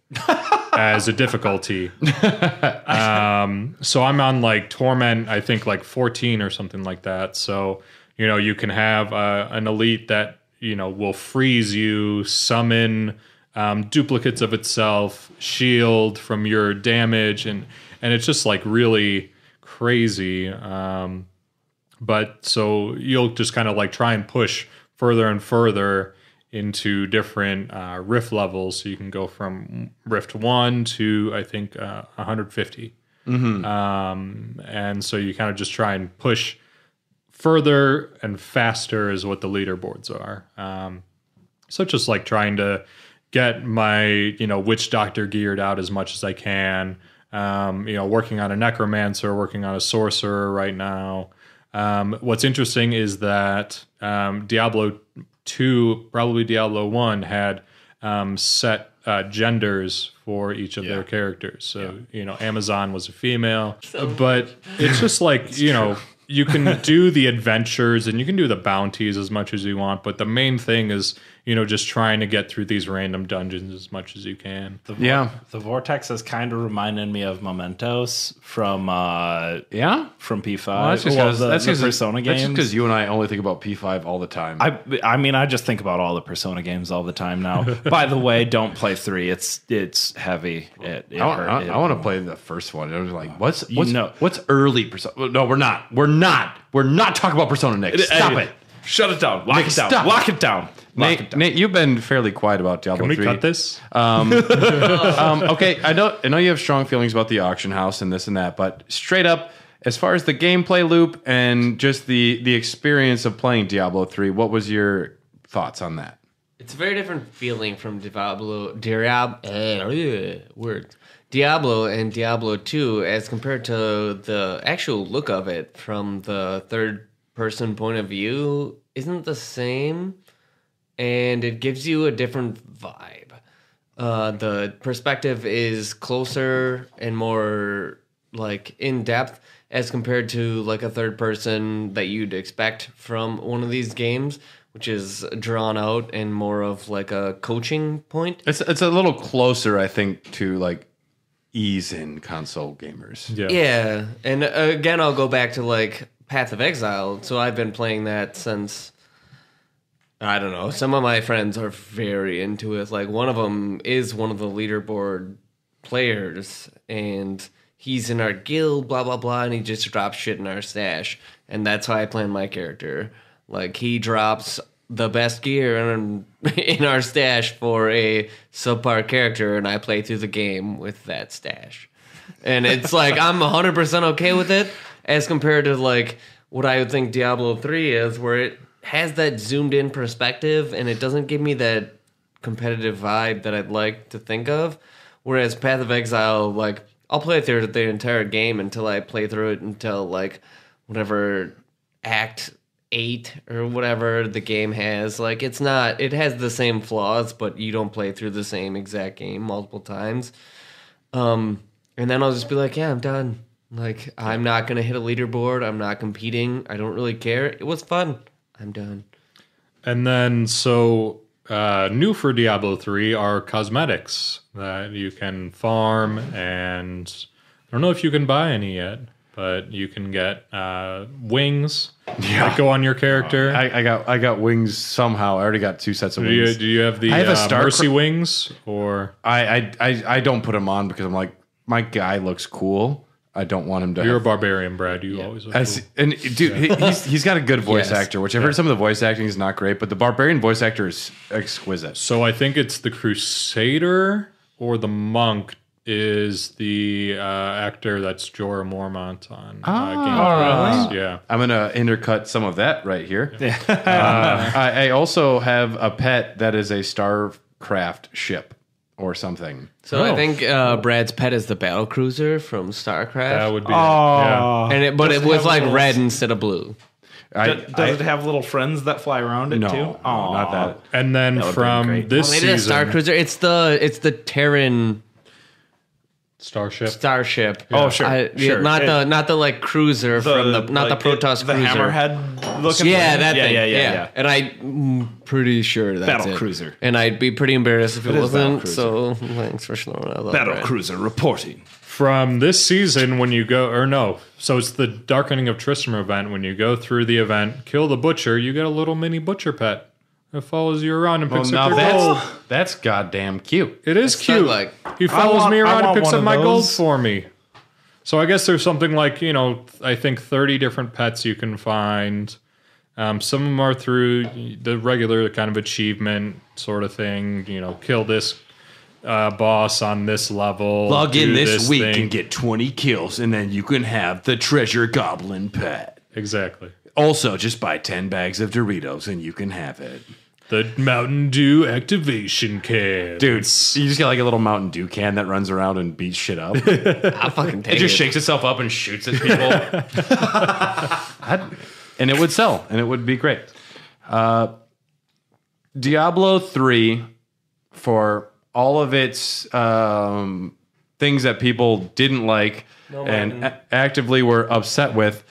as a difficulty. So I'm on like torment, I think like 14 or something like that. So, you can have an elite that, will freeze you, summon duplicates of itself, shield from your damage, and it's just like really crazy. But so you'll just kind of like try and push further and further into different rift levels. So you can go from rift 1 to, I think, 150. Mm-hmm. And so you kind of just try and push further and faster is what the leaderboards are. So just like trying to get my, witch doctor geared out as much as I can. Working on a necromancer, working on a sorcerer right now. What's interesting is that Diablo 2, probably Diablo 1, had set genders for each of their characters. So, Amazon was a female. But it's just like, you can do the adventures and you can do the bounties as much as you want. But the main thing is, just trying to get through these random dungeons as much as you can. The Vortex has kind of reminded me of Mementos from P5. Well, that's just Persona games. That's just because you and I only think about P5 all the time. I mean, I just think about all the Persona games all the time now. By the way, don't play 3. It's heavy. I want to play the first one. I was like, what's early Persona? No, we're not. We're not talking about Persona, Nick. Stop it. Shut it down. Lock it down. Lock it down. Nate, you've been fairly quiet about Diablo 3. Can we cut this? Okay, I know you have strong feelings about the auction house and this and that, but straight up, as far as the gameplay loop and just the experience of playing Diablo 3, what was your thoughts on that? It's a very different feeling from Diablo and Diablo 2 as compared to the actual look of it from the third-person point of view isn't the same. And it gives you a different vibe. The perspective is closer and more like in depth as compared to like a third person that you'd expect from one of these games, which is drawn out and more of like a coaching point. It's a little closer, I think, to like ease in console gamers. Yeah. And again, I'll go back to like Path of Exile, so I've been playing that since, I don't know, some of my friends are very into it. Like, one of them is one of the leaderboard players, and he's in our guild, blah, blah, blah, and he just drops shit in our stash. And that's how I plan my character. Like, he drops the best gear in our stash for a subpar character, and I play through the game with that stash. And it's like, I'm 100% okay with it, as compared to, like, what I would think Diablo 3 is, where it has that zoomed-in perspective, and it doesn't give me that competitive vibe that I'd like to think of. Whereas Path of Exile, like, I'll play through the entire game until I play through it until, like, whatever Act 8 or whatever the game has. Like, it has the same flaws, but you don't play through the same exact game multiple times. And then I'll just be like, yeah, I'm done. Like, I'm not going to hit a leaderboard. I'm not competing. I don't really care. It was fun. I'm done. And then, so new for Diablo 3 are cosmetics that you can farm, and I don't know if you can buy any yet, but you can get wings that go on your character. I got wings somehow. I already got 2 sets of wings. Do you have the Mercy wings? Or I don't put them on because I'm like, my guy looks cool. I don't want him to. You're a barbarian, Brad. You always look cool. And dude, he's got a good voice actor, which I've heard some of the voice acting is not great, but the barbarian voice actor is exquisite. So I think it's the Crusader or the Monk is the actor that's Jorah Mormont on Game of Thrones. Yeah. I'm gonna intercut some of that right here. I also have a pet that is a Starcraft ship or something. So I think Brad's pet is the battle cruiser from StarCraft. That would be it. Yeah. And it was like red instead of blue. Does it have little friends that fly around it too? No, not that. And then from this Maybe season, the Star Cruiser. It's the Terran starship. Oh, sure. Not the like cruiser from the the Protoss the cruiser. hammerhead looking. Yeah, thing? that thing. Yeah. And I'm pretty sure that's Battle it. Cruiser. And I'd be pretty embarrassed if it is Battle wasn't. Cruiser. So thanks for showing that. Battle Cruiser reporting. From this season, when you go, or no, so it's the Darkening of Tristram event. When you go through the event, kill the butcher, you get a little mini butcher pet. It follows you around and picks up your gold. That's goddamn cute. It is cute. He follows me around and picks up my gold for me. So I guess there's something like, I think 30 different pets you can find. Some of them are through the regular kind of achievement sort of thing. Kill this boss on this level. Log in this week thing. and get 20 kills, and then you can have the treasure goblin pet. Exactly. Also, just buy 10 bags of Doritos and you can have it. The Mountain Dew activation can. Dude, you just get like a little Mountain Dew can that runs around and beats shit up. I'll fucking take it. It just shakes itself up and shoots at people. And it would sell, and it would be great. Diablo 3, for all of its things that people didn't like and actively were upset with,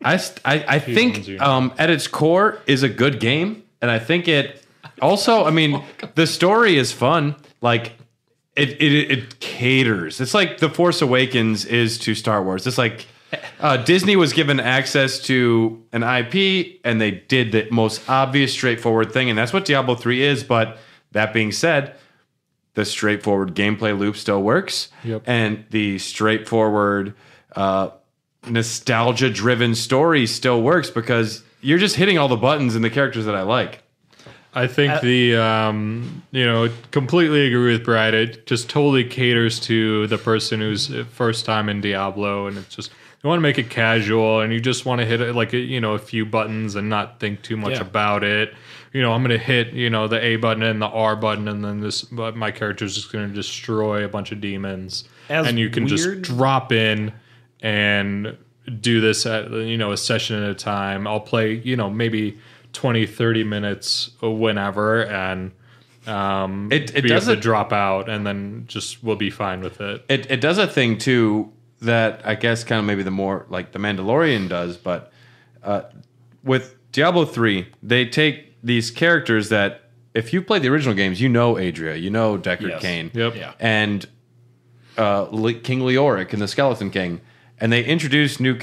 I think at its core is a good game, and I think it also, the story is fun. Like it caters. It's like The Force Awakens is to Star Wars. It's like Disney was given access to an IP, and they did the most obvious, straightforward thing, and that's what Diablo 3 is. But that being said, the straightforward gameplay loop still works, and the straightforward nostalgia-driven story still works because you're just hitting all the buttons and the characters that I like. I think completely agree with Brad. It just totally caters to the person who's first time in Diablo, and it's just you want to make it casual, and you just want to hit it like a few buttons and not think too much about it. I'm going to hit the A button and the R button, and then my character's just going to destroy a bunch of demons, and you can just drop in and do this at a session at a time. I'll play maybe 20-30 minutes whenever, and it does drop out, and then just we'll be fine with it. It does a thing too that I guess kind of maybe the more like the Mandalorian does, but with Diablo 3 they take these characters that if you play the original games, Adria, Deckard Cain, and King Leoric and the Skeleton King. and they introduce new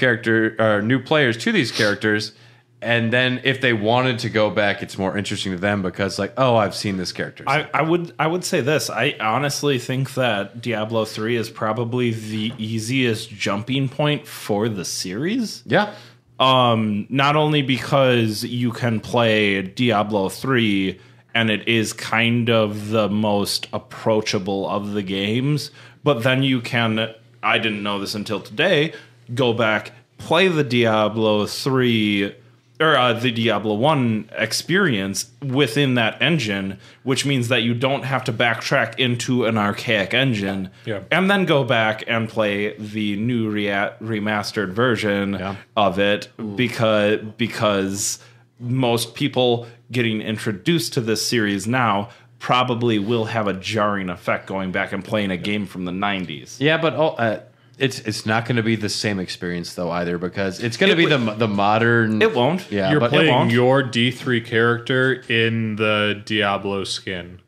players to these characters. And then if they wanted to go back, it's more interesting to them because, like, oh, I've seen this character. I would say this. I honestly think that Diablo 3 is probably the easiest jumping point for the series. Yeah. Not only because you can play Diablo 3 and it is kind of the most approachable of the games, but then you can, I didn't know this until today, go back, play the Diablo 3 or the Diablo 1 experience within that engine, which means that you don't have to backtrack into an archaic engine and then go back and play the new remastered version of it because most people getting introduced to this series now probably will have a jarring effect going back and playing a game from the 90s. Yeah, but it's not going to be the same experience though either because it's going to be the modern. It won't. Yeah, you're playing your D3 character in the Diablo skin.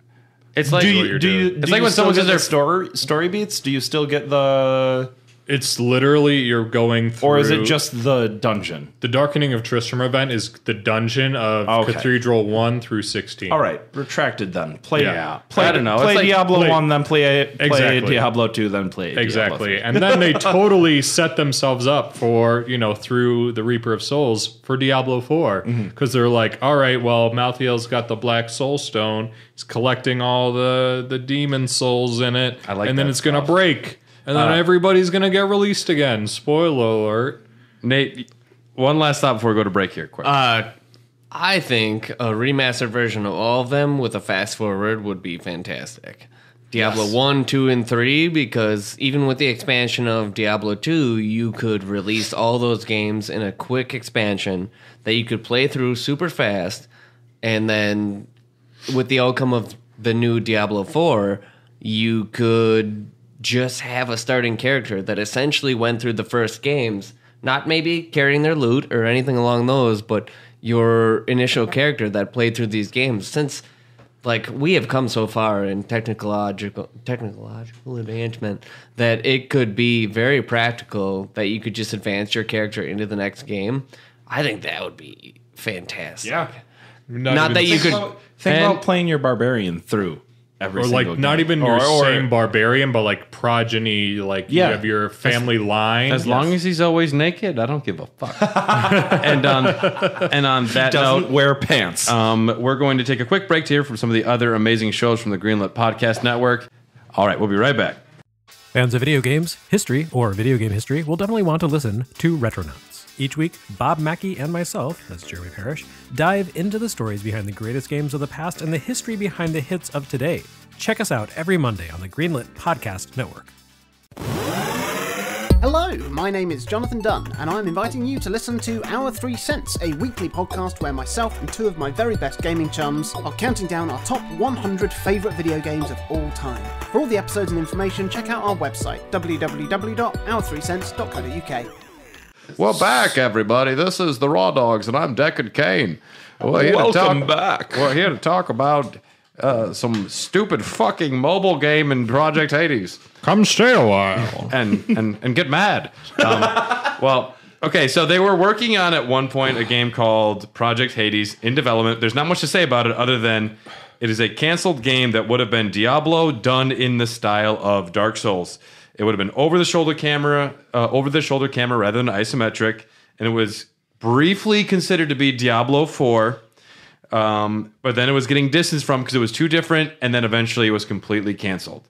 It's like it's like when someone says their story beats. Do you still get the? It's literally you're going through... Or is it just the dungeon? The Darkening of Tristram event is the dungeon of Cathedral 1 through 16. All right. Retracted then. Play I don't know. Play Diablo 1, then play Diablo 2, then play Diablo 3. Exactly. And then they totally set themselves up for, through the Reaper of Souls for Diablo 4. Because they're like, all right, well, Malthael's got the Black Soul Stone. He's collecting all the demon souls in it. And then it's going to break. And then everybody's going to get released again. Spoiler alert. Nate, one last thought before we go to break here. Quick. I think a remastered version of all of them with a fast forward would be fantastic. Diablo 1, 2, and 3, because even with the expansion of Diablo 2, you could release all those games in a quick expansion that you could play through super fast. And then with the outcome of the new Diablo 4, you could just have a starting character that essentially went through the first games, not maybe carrying their loot or anything along those, but your initial character that played through these games. Since, like, we have come so far in technological advancement that it could be very practical that you could just advance your character into the next game. I think that would be fantastic. Yeah. Not that you could... Think about playing your barbarian through. Or like not even your same barbarian, but like progeny, like you have your family line. As long as he's always naked, I don't give a fuck. and on that doesn't wear pants. We're going to take a quick break to hear from some of the other amazing shows from the Greenlit Podcast Network. All right, we'll be right back. Fans of video games, history, or video game history will definitely want to listen to Retronauts. Each week, Bob Mackey and myself, that's Jere Harash, dive into the stories behind the greatest games of the past and the history behind the hits of today. Check us out every Monday on the Greenlit Podcast Network. Hello, my name is Jonathan Dunn, and I'm inviting you to listen to Our 3 Cents, a weekly podcast where myself and two of my very best gaming chums are counting down our top 100 favourite video games of all time. For all the episodes and information, check out our website, www.our3cents.co.uk. We're back, everybody. This is the Raw Dogs, and I'm Deckard Kane. Welcome back. We're here to talk about some stupid fucking mobile game in Project Hades. Come stay a while. and get mad. Well, okay, so they were working on, at one point, a game called Project Hades in development. There's not much to say about it other than it is a canceled game that would have been Diablo done in the style of Dark Souls. It would have been over-the-shoulder camera rather than isometric, and it was briefly considered to be Diablo 4, but then it was getting distanced from because it was too different, and then eventually it was completely canceled.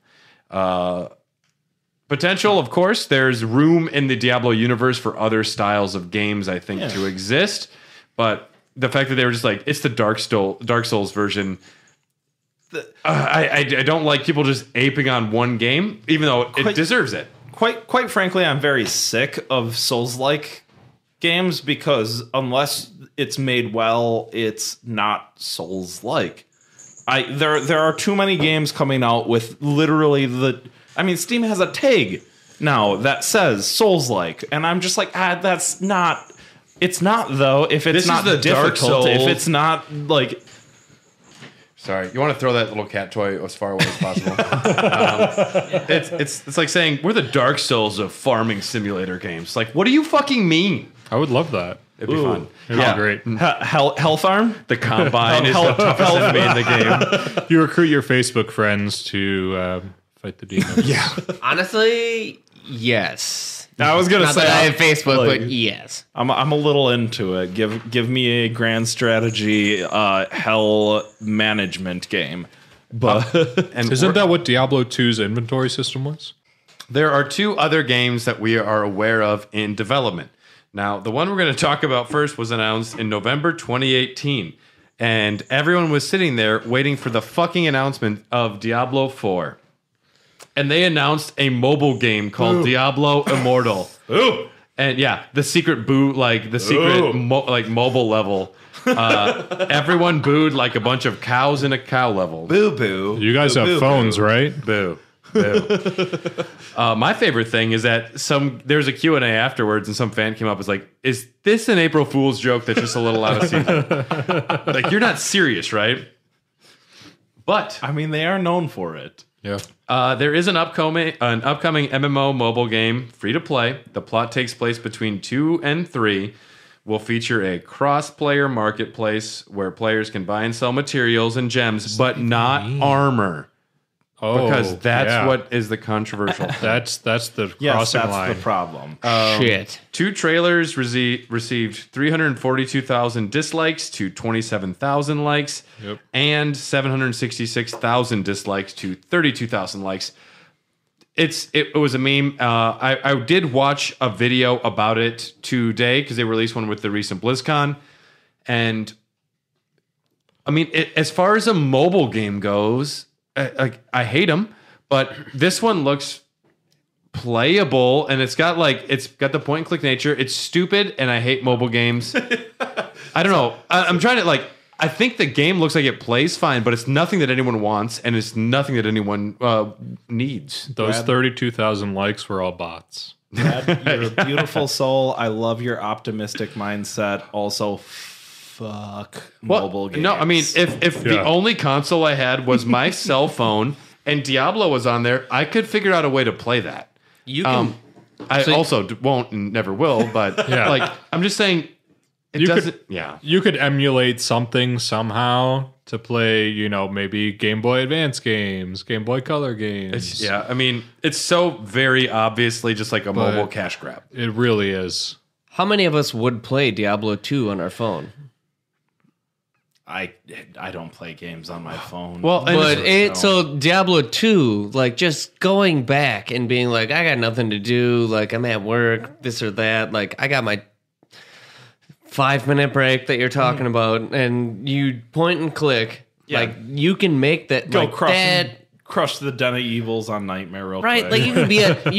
Potential, of course, there's room in the Diablo universe for other styles of games, I think, to exist, but the fact that they were just like, it's the Dark Souls version... I don't like people just aping on one game, even though it deserves it. Quite frankly, I'm very sick of Souls-like games because unless it's made well, it's not Souls-like. There are too many games coming out with literally Steam has a tag now that says Souls-like, and I'm just like, that's not. It's not though. If it's not difficult, if it's not like. Sorry, you want to throw that little cat toy as far away as possible. It's like saying we're the Dark Souls of farming simulator games. Like, what do you fucking mean? I would love that. It'd be fun. It'd be great. Health Arm? The Combine is the toughest enemy in the game. You recruit your Facebook friends to fight the demons. Yeah. Honestly, yes. I was gonna Not say that I have Facebook, like, but yes. I'm a little into it. Give me a grand strategy hell management game. But Isn't that what Diablo 2's inventory system was? There are 2 other games that we are aware of in development. Now, the one we're going to talk about first was announced in November 2018, and everyone was sitting there waiting for the fucking announcement of Diablo 4. And they announced a mobile game called Diablo Immortal. Ooh. And yeah, the secret boo, like the secret mobile level. Everyone booed like a bunch of cows in a cow level. Boo boo. You guys have phones, right? Boo. Boo. My favorite thing is that there's a Q&A afterwards, and some fan came up and was like, is this an April Fool's joke that's just a little out of season? Like, you're not serious, right? But I mean, they are known for it. Yeah. there is an upcoming MMO mobile game, free to play. The plot takes place between 2 and 3. Will feature a cross-player marketplace where players can buy and sell materials and gems, but not armor. Oh, Because that's yeah. what is the controversial thing. That's the Yes, crossing that's line. the problem. Shit. 2 trailers received 342,000 dislikes to 27,000 likes, Yep. and 766,000 dislikes to 32,000 likes. It was a meme. I did watch a video about it today because they released one with the recent BlizzCon, and I mean, as far as a mobile game goes, I hate them, but this one looks playable, and it's got the point and click nature. It's stupid, and I hate mobile games. I don't know. I'm trying to I think the game looks like it plays fine, but it's nothing that anyone wants, and it's nothing that anyone needs. Those 32,000 likes were all bots. Brad, you're a beautiful soul. I love your optimistic mindset. Also, fuck mobile games. No, I mean, if the only console I had was my cell phone and Diablo was on there, I could figure out a way to play that. You can. I also won't and never will, but I'm just saying, You could emulate something somehow to play, maybe Game Boy Advance games, Game Boy Color games. I mean, it's so very obviously just like a mobile cash grab. It really is. How many of us would play Diablo 2 on our phone? I don't play games on my phone. Well, So Diablo 2, just going back and being like, I got nothing to do, I'm at work, this or that, I got my 5-minute break that you're talking about, and you point and click, you can make that crush the Den of Evils on Nightmare real right, quick. you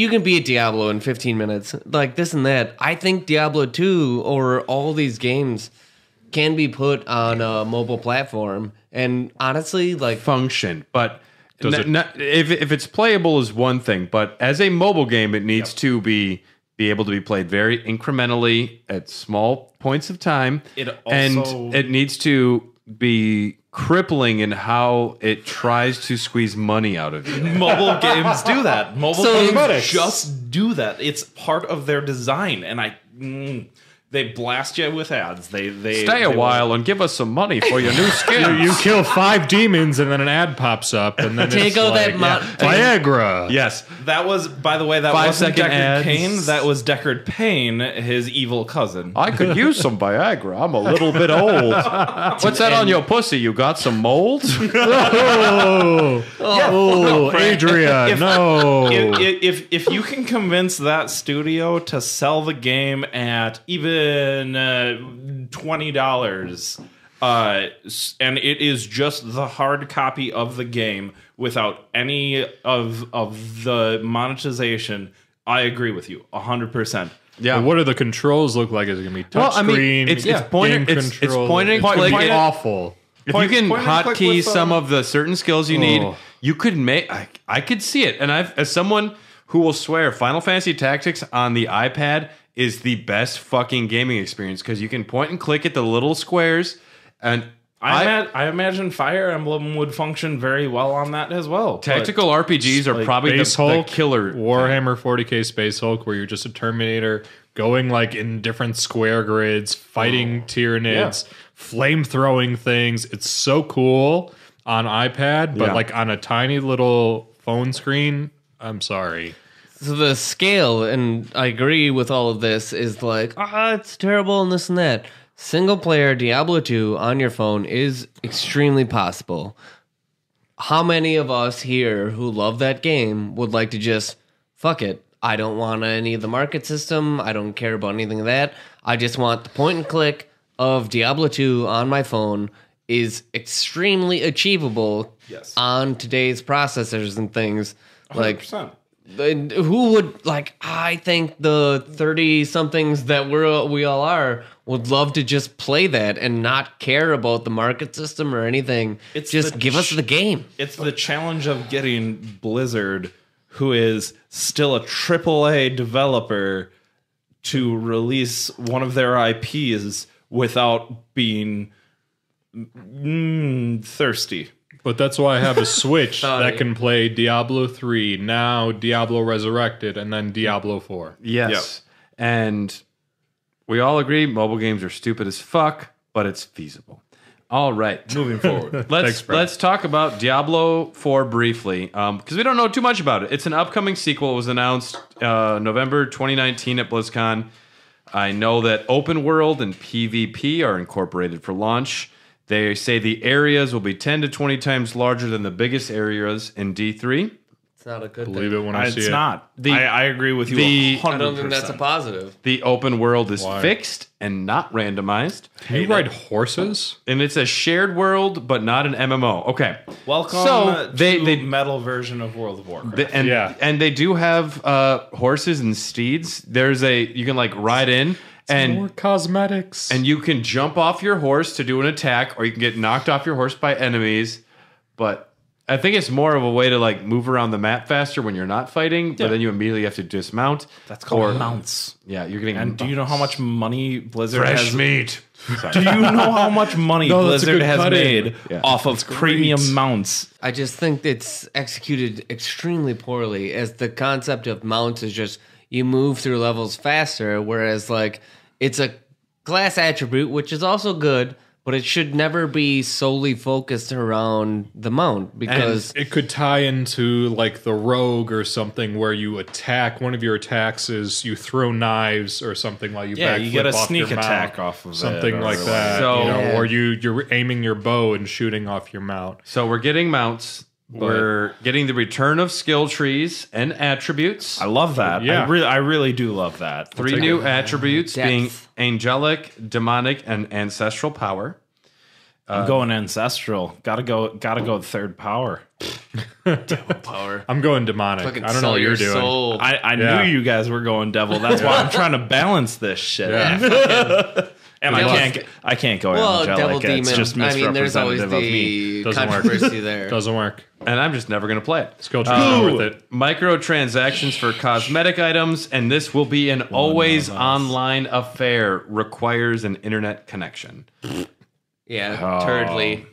can be a Diablo in 15 minutes, this and that. I think Diablo 2 or all these games can be put on a mobile platform, and honestly, function. But if it's playable is one thing, but as a mobile game, it needs to be able to be played very incrementally at small points of time, and it needs to be crippling in how it tries to squeeze money out of you. Mobile games do that. Mobile games just do that. It's part of their design, and they blast you with ads. They stay a while and give us some money for your new skin. You kill 5 demons and then an ad pops up and then take it's out that Viagra. Yes, that was, by the way, that 5 wasn't second Deckard ads. Cain. That was Deckard Payne, his evil cousin. I could use some Viagra. I'm a little bit old. What's that on your pussy? You got some mold? Adria, no. If you can convince that studio to sell the game at even $20, and it is just the hard copy of the game without any of the monetization, I agree with you 100%. Yeah. But what do the controls look like? Is it going to be touchscreen? It's point and click. Awful. If you can point and click hotkey with, some of the certain skills you need, you could make. I could see it, and as someone who will swear, Final Fantasy Tactics on the iPad is the best fucking gaming experience because you can point and click at the little squares, and I imagine Fire Emblem would function very well on that as well. Tactical RPGs are probably the killer. Warhammer 40k Space Hulk, where you're just a Terminator going like in different square grids, fighting Tyranids, flame throwing things. It's so cool on iPad, but like on a tiny little phone screen, I'm sorry. So the scale, and I agree with all of this, is like, it's terrible and this and that. Single player Diablo 2 on your phone is extremely possible. How many of us here who love that game would like to just, fuck it, I don't want any of the market system, I don't care about anything of that, I just want the point and click of Diablo 2 on my phone is extremely achievable on today's processors and things. 100%. Like, who would, like, I think the 30-somethings that we all are would love to just play that and not care about the market system or anything. Just give us the game. It's the challenge of getting Blizzard, who is still a AAA developer, to release one of their IPs without being thirsty. But that's why I have a Switch that can play Diablo 3, now Diablo Resurrected, and then Diablo 4. Yes. Yep. And we all agree mobile games are stupid as fuck, but it's feasible. All right. Moving forward. Let's talk about Diablo 4 briefly, because we don't know too much about it. It's an upcoming sequel. It was announced November 2019 at BlizzCon. I know that open world and PvP are incorporated for launch. They say the areas will be 10 to 20 times larger than the biggest areas in D3. It's not a good Believe thing. it when I see it. It's not. I agree with you 100%. I don't think that's a positive. The open world is fixed and not randomized. Can you ride horses? And it's a shared world, but not an MMO. Okay. Welcome So to the metal version of World of Warcraft. And they do have horses and steeds. You can like ride in. And more cosmetics. And you can jump off your horse to do an attack, or you can get knocked off your horse by enemies. But I think it's more of a way to like move around the map faster when you're not fighting, but then you immediately have to dismount. That's called mounts. Yeah, you're getting. And do you know how much money Blizzard fresh has? Meat. Do you know how much money Blizzard has made off of premium mounts? I just think it's executed extremely poorly, as the concept of mounts is just you move through levels faster, whereas like it's a class attribute, which is also good, but it should never be solely focused around the mount, because it could tie into like the rogue or something where you attack. One of your attacks is you throw knives or something while you backflip you get a off sneak your attack mount, off of something like or that. So, or you're aiming your bow and shooting off your mount. So we're getting mounts. We're getting the return of skill trees and attributes. I love that. Yeah. I really do love that. 3 new attributes Depth. being angelic, demonic, and ancestral power. I'm going ancestral. Gotta go third power. power. I'm going demonic. Fucking I don't know sell what your you're doing. soul. I knew you guys were going devil. That's why I'm trying to balance this shit. Yeah. And I can't go angelic. Devil It's Demon. just I mean, there's always misrepresentative of me. the Doesn't work. controversy there. Doesn't work. And I'm just never going to play it. Skill trees are worth it. Microtransactions for cosmetic items, and this will be an always online affair. Requires an internet connection. Yeah, turdly.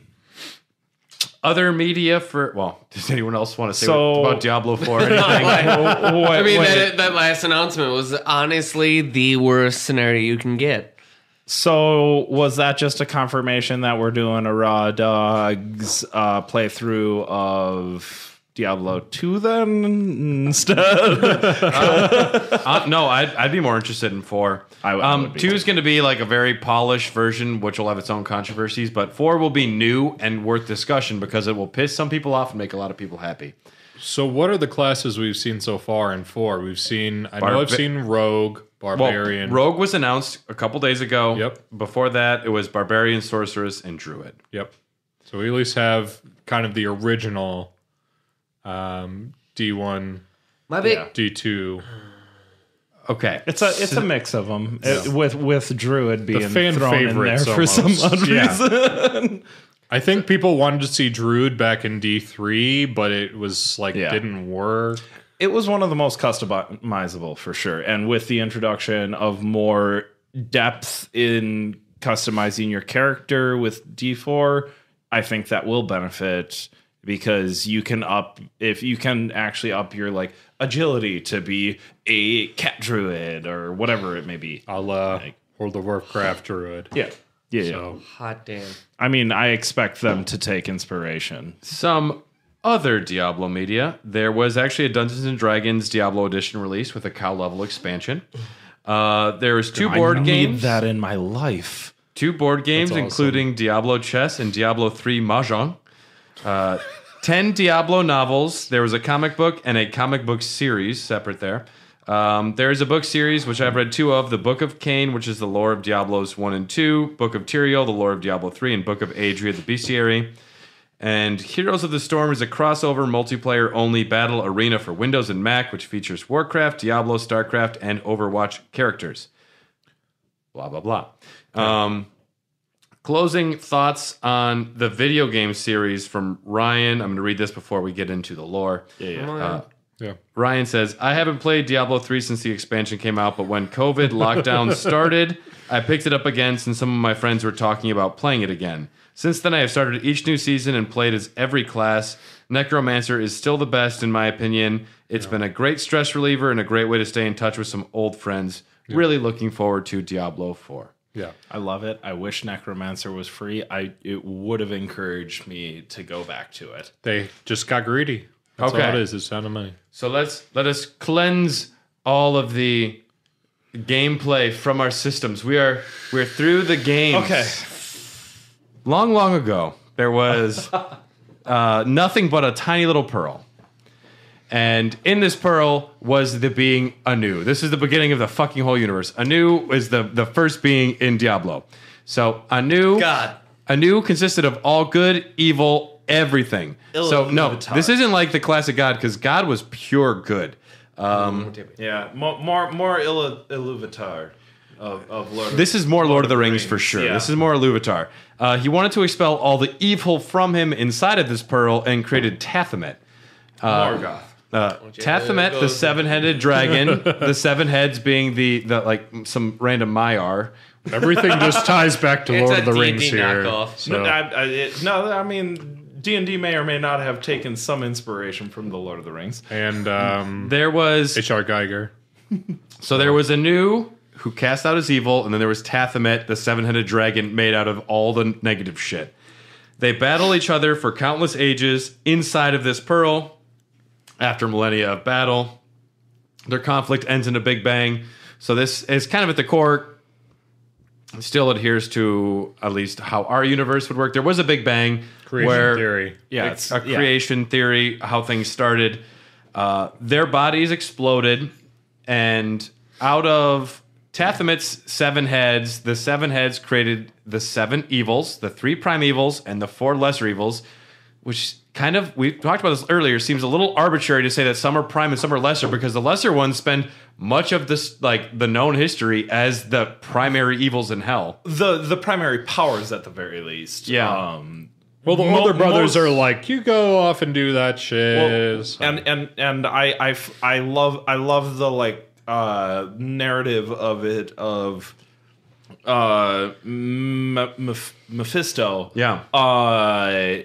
Other media does anyone else want to say about Diablo 4 or anything? I mean, that last announcement was honestly the worst scenario you can get. So was that just a confirmation that we're doing a Raw Dogs playthrough of Diablo 2 then instead? No, I'd be more interested in 4. I would be 2 is going to be like a very polished version, which will have its own controversies, but 4 will be new and worth discussion because it will piss some people off and make a lot of people happy. So what are the classes we've seen so far in 4? I've seen Rogue, Barbarian. Well, Rogue was announced a couple days ago. Yep. Before that, it was Barbarian, Sorceress, and Druid. Yep. So we at least have kind of the original D1, My big D2. Okay. It's a mix of them with Druid being fan thrown in there favorites for some almost. odd reason. I think people wanted to see Druid back in D3, but it was like didn't work. It was one of the most customizable for sure, and with the introduction of more depth in customizing your character with D4, I think that will benefit because you can actually up your like agility to be a cat druid or whatever it may be. I'll World of Warcraft druid. Yeah. So. Hot damn. I mean, I expect them to take inspiration. Some other Diablo media. There was actually a Dungeons and Dragons Diablo edition release with a cow level expansion. There was two board games. I need that in my life. 2 board games, awesome. including Diablo Chess and Diablo 3 Mahjong. 10 Diablo novels. There was a comic book and a comic book series separate there. There's a book series, which I've read 2 of. The Book of Cain, which is the lore of Diablos 1 and 2. Book of Tyrael, the lore of Diablo 3. And Book of Adria, the bestiary. And Heroes of the Storm is a crossover multiplayer-only battle arena for Windows and Mac, which features Warcraft, Diablo, StarCraft, and Overwatch characters. Blah, blah, blah. Closing thoughts on the video game series from Ryan. I'm going to read this before we get into the lore. Yeah. Ryan says, I haven't played Diablo 3 since the expansion came out, but when COVID lockdown started, I picked it up again since some of my friends were talking about playing it again. Since then, I have started each new season and played as every class. Necromancer is still the best, in my opinion. It's been a great stress reliever and a great way to stay in touch with some old friends. Really looking forward to Diablo 4. Yeah. I love it. I wish Necromancer was free. It would have encouraged me to go back to it. They just got greedy. That's all it is. It's out of money. So let us cleanse all of the gameplay from our systems. We're through the games. Okay. Long ago, there was nothing but a tiny little pearl. And in this pearl was the being Anu. This is the beginning of the fucking whole universe. Anu is the first being in Diablo. So Anu consisted of all good, evil, everything. So no, this isn't like the classic God, because God was pure good. Yeah, more Iluvatar of Lord. This is more Lord of the Rings for sure. Yeah. This is more Iluvatar. He wanted to expel all the evil from him inside of this pearl and created Tathamet. Morgoth. Tathamet, the 7-headed dragon, the 7 heads being the like some random Maiar. Everything just ties back to Lord of the Rings here. Knockoff. So. I mean, D&D may or may not have taken some inspiration from the Lord of the Rings. And There was H.R. Geiger. So there was Anu who cast out his evil, and then there was Tathamet, the 7-headed dragon made out of all the negative shit. They battle each other for countless ages inside of this pearl. After millennia of battle, their conflict ends in a big bang. So this is kind of at the core, still adheres to at least how our universe would work. There was a big bang Creation theory. Yeah, it's a creation theory, how things started. Their bodies exploded, and out of Tathamet's 7 heads, the 7 heads created the 7 evils, the 3 primevals, and the 4 lesser evils, which kind of, we talked about this earlier, seems a little arbitrary to say that some are prime and some are lesser, because the lesser ones spend much of this, like, the known history as the primary evils in hell. The primary powers, at the very least. Yeah. Well, the older brothers are like, you go off and do that shit. Well, and I love the like narrative of it of Mephisto. Yeah.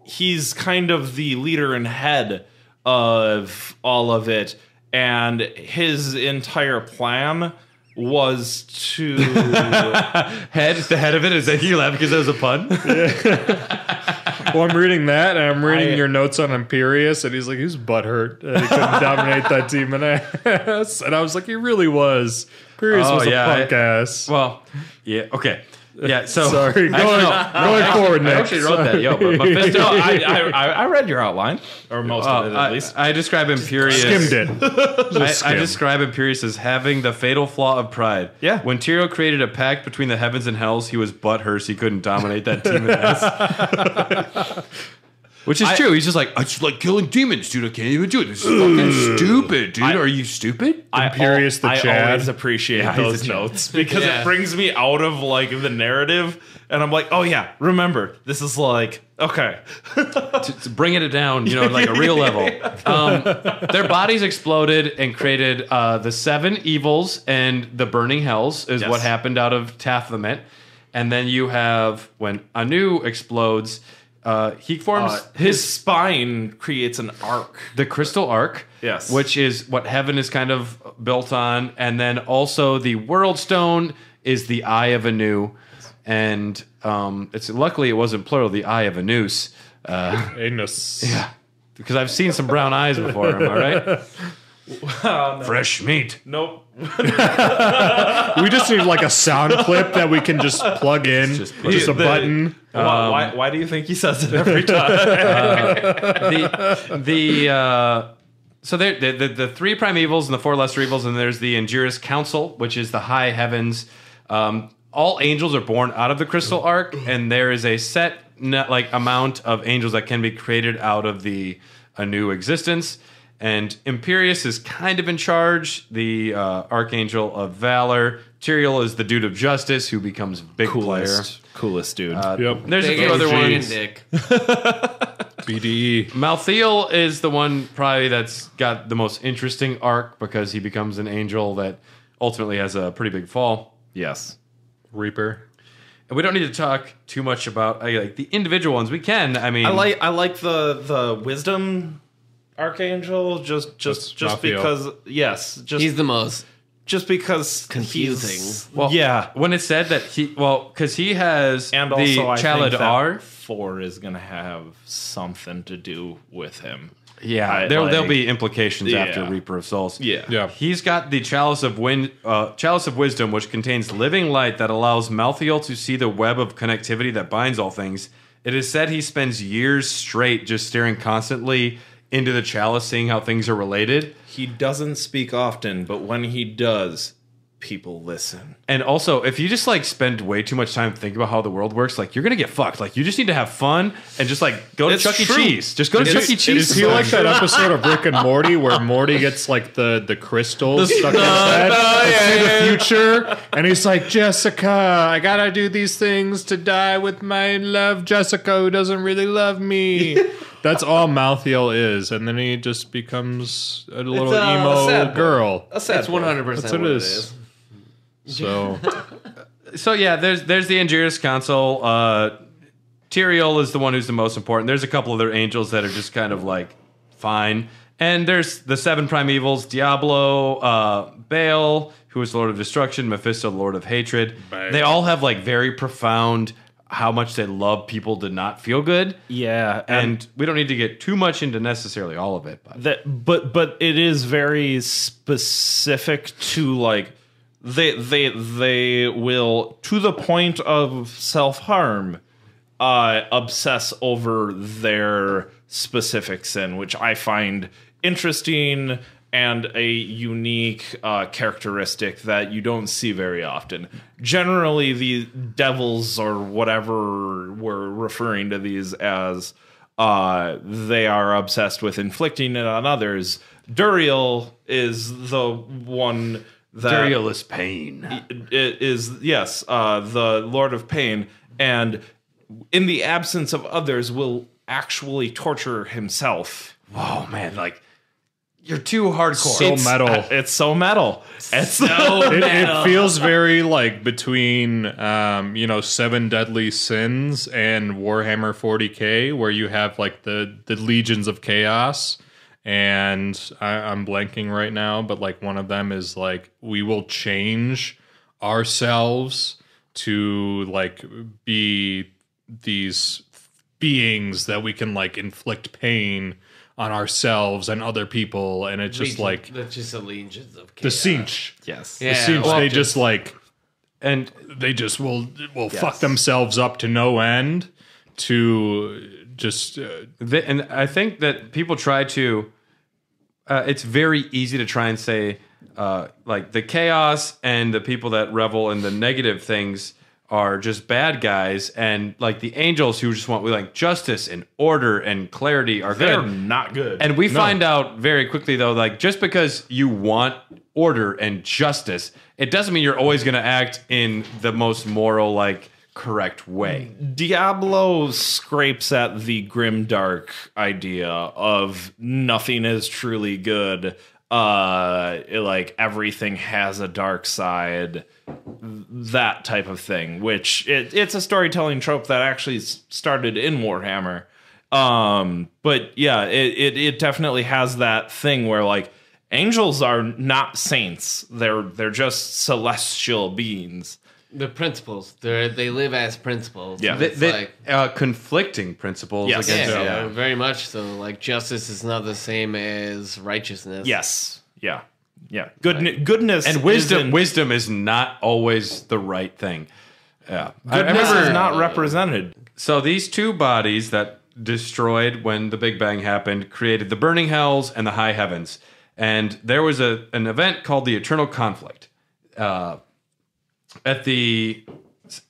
He's kind of the leader and head of all of it, and his entire plan was to the head of it. Is that you laugh because that was a pun? Well, I'm reading that, and I'm reading your notes on Imperius, and he's like, he's butthurt. And he couldn't dominate that demon ass. And I was like, he really was. Imperius was a punk ass. Well, yeah, okay. Yeah, so sorry. Going forward, Nick. I actually wrote that, but Mephisto. I read your outline, or most of it at least. I describe Imperius. Skimmed it. I describe Imperius as having the fatal flaw of pride. Yeah. When Tyrael created a pact between the heavens and hells, he was butthurt. He couldn't dominate that demon ass. Which is true. He's just like, I just like killing demons, dude. I can't even do it. This is fucking stupid, dude. Are you stupid? Imperius the Chad. I always appreciate those notes because it brings me out of like the narrative, and I'm like, oh yeah, remember, this is like, okay. to bring it down, like a real level. Their bodies exploded and created the 7 evils and the burning hells is what happened out of Tathamet. And then you have when Anu explodes, he forms his spine creates an arc. the crystal arc, Yes. which is what heaven is kind of built on. And then also the world stone is the eye of Anu. And it's luckily it wasn't plural, the eye of Anus. Anus. Yeah. Because I've seen some brown eyes before, am I right? No. Fresh meat. Nope. We just need like a sound clip that we can just plug in. Just a button. Why do you think he says it every time? So the three primevals and the four lesser evils, and there's the Injurious Council, which is the high heavens. All angels are born out of the crystal arc, and there is a set amount of angels that can be created out of the Anu existence. And Imperius is kind of in charge, the Archangel of Valor. Tyrael is the Dude of Justice, who becomes big Coolest dude. Yep. There's a Big few other Asian ones. dick. BDE. Malthael is the one probably that's got the most interesting arc because he becomes an angel that ultimately has a pretty big fall. Yes. Reaper. And we don't need to talk too much about like the individual ones. We can. I mean, I like the wisdom archangel just Raphael. because He's the most because confusing. he's- well, yeah. When it said that because he has And the also I think that Chaladar. 4 is gonna have something to do with him. Yeah, there'll be implications after Reaper of Souls. Yeah. He's got the Chalice of Wisdom, which contains living light that allows Malthael to see the web of connectivity that binds all things. It is said he spends years straight just staring constantly into the chalice, seeing how things are related. He doesn't speak often, but when he does, people listen. And also, if you just spend way too much time thinking about how the world works, you're gonna get fucked. You just need to have fun and just go to It's Chuck E. true. Cheese. Just go to Chuck E. Cheese. Is he like that episode of Rick and Morty where Morty gets the crystals stuck in his head? See the future, and he's like, Jessica, I gotta do these things to die with my love, Jessica, who doesn't really love me. That's all Malthael is, and then he just becomes a little emo sad boy. girl. That's 100% That's what what it it is. is. So So yeah, there's the Injurious Council. Tyrael is the one who's the most important. There's a couple other angels that are just kind of fine. And there's the 7 primevals: Diablo, Baal, who is the Lord of Destruction, Mephisto, the Lord of Hatred. Baal. They all have very profound how much they love people to not feel good. Yeah, And we don't need to get too much into necessarily all of it. but it is very specific to they will, to the point of self-harm, obsess over their specific sin, which I find interesting and a unique characteristic that you don't see very often. Generally, the devils or whatever we're referring to these as, they are obsessed with inflicting it on others. Duriel is the one that Tyrael is pain. it is, yes, the Lord of Pain, and in the absence of others will actually torture himself. Oh man, you're too hardcore. so metal. It's so metal. It's so It feels very between 7 Deadly Sins and Warhammer 40K, where you have the Legions of Chaos, and I'm blanking right now, but one of them is we will change ourselves to be these beings that we can inflict pain on ourselves and other people, and it's just That's just the legions of the chaos. Cinch. yes. Yeah. The Cinch, well, they just And they just will fuck themselves up to no end to just and I think that people try to. It's very easy to try and say, the chaos and the people that revel in the negative things are just bad guys, and the angels who just want justice and order and clarity are They're good. not good. And we find out very quickly, though, just because you want order and justice, it doesn't mean you're always going to act in the most moral, correct way. Diablo scrapes at the grimdark idea of nothing is truly good like everything has a dark side, that type of thing, which it's a storytelling trope that actually started in Warhammer. But yeah, it definitely has that thing where like angels are not saints. They're just celestial beings. The principles. They live as principles. Yeah. Conflicting principles Yes. against Very much so. Like justice is not the same as righteousness. Yes. Yeah. Yeah. Goodness and wisdom is not always the right thing. Yeah. Goodness is not represented. So these two bodies that destroyed when the Big Bang happened created the burning hells and the high heavens. And there was an event called the Eternal Conflict. At the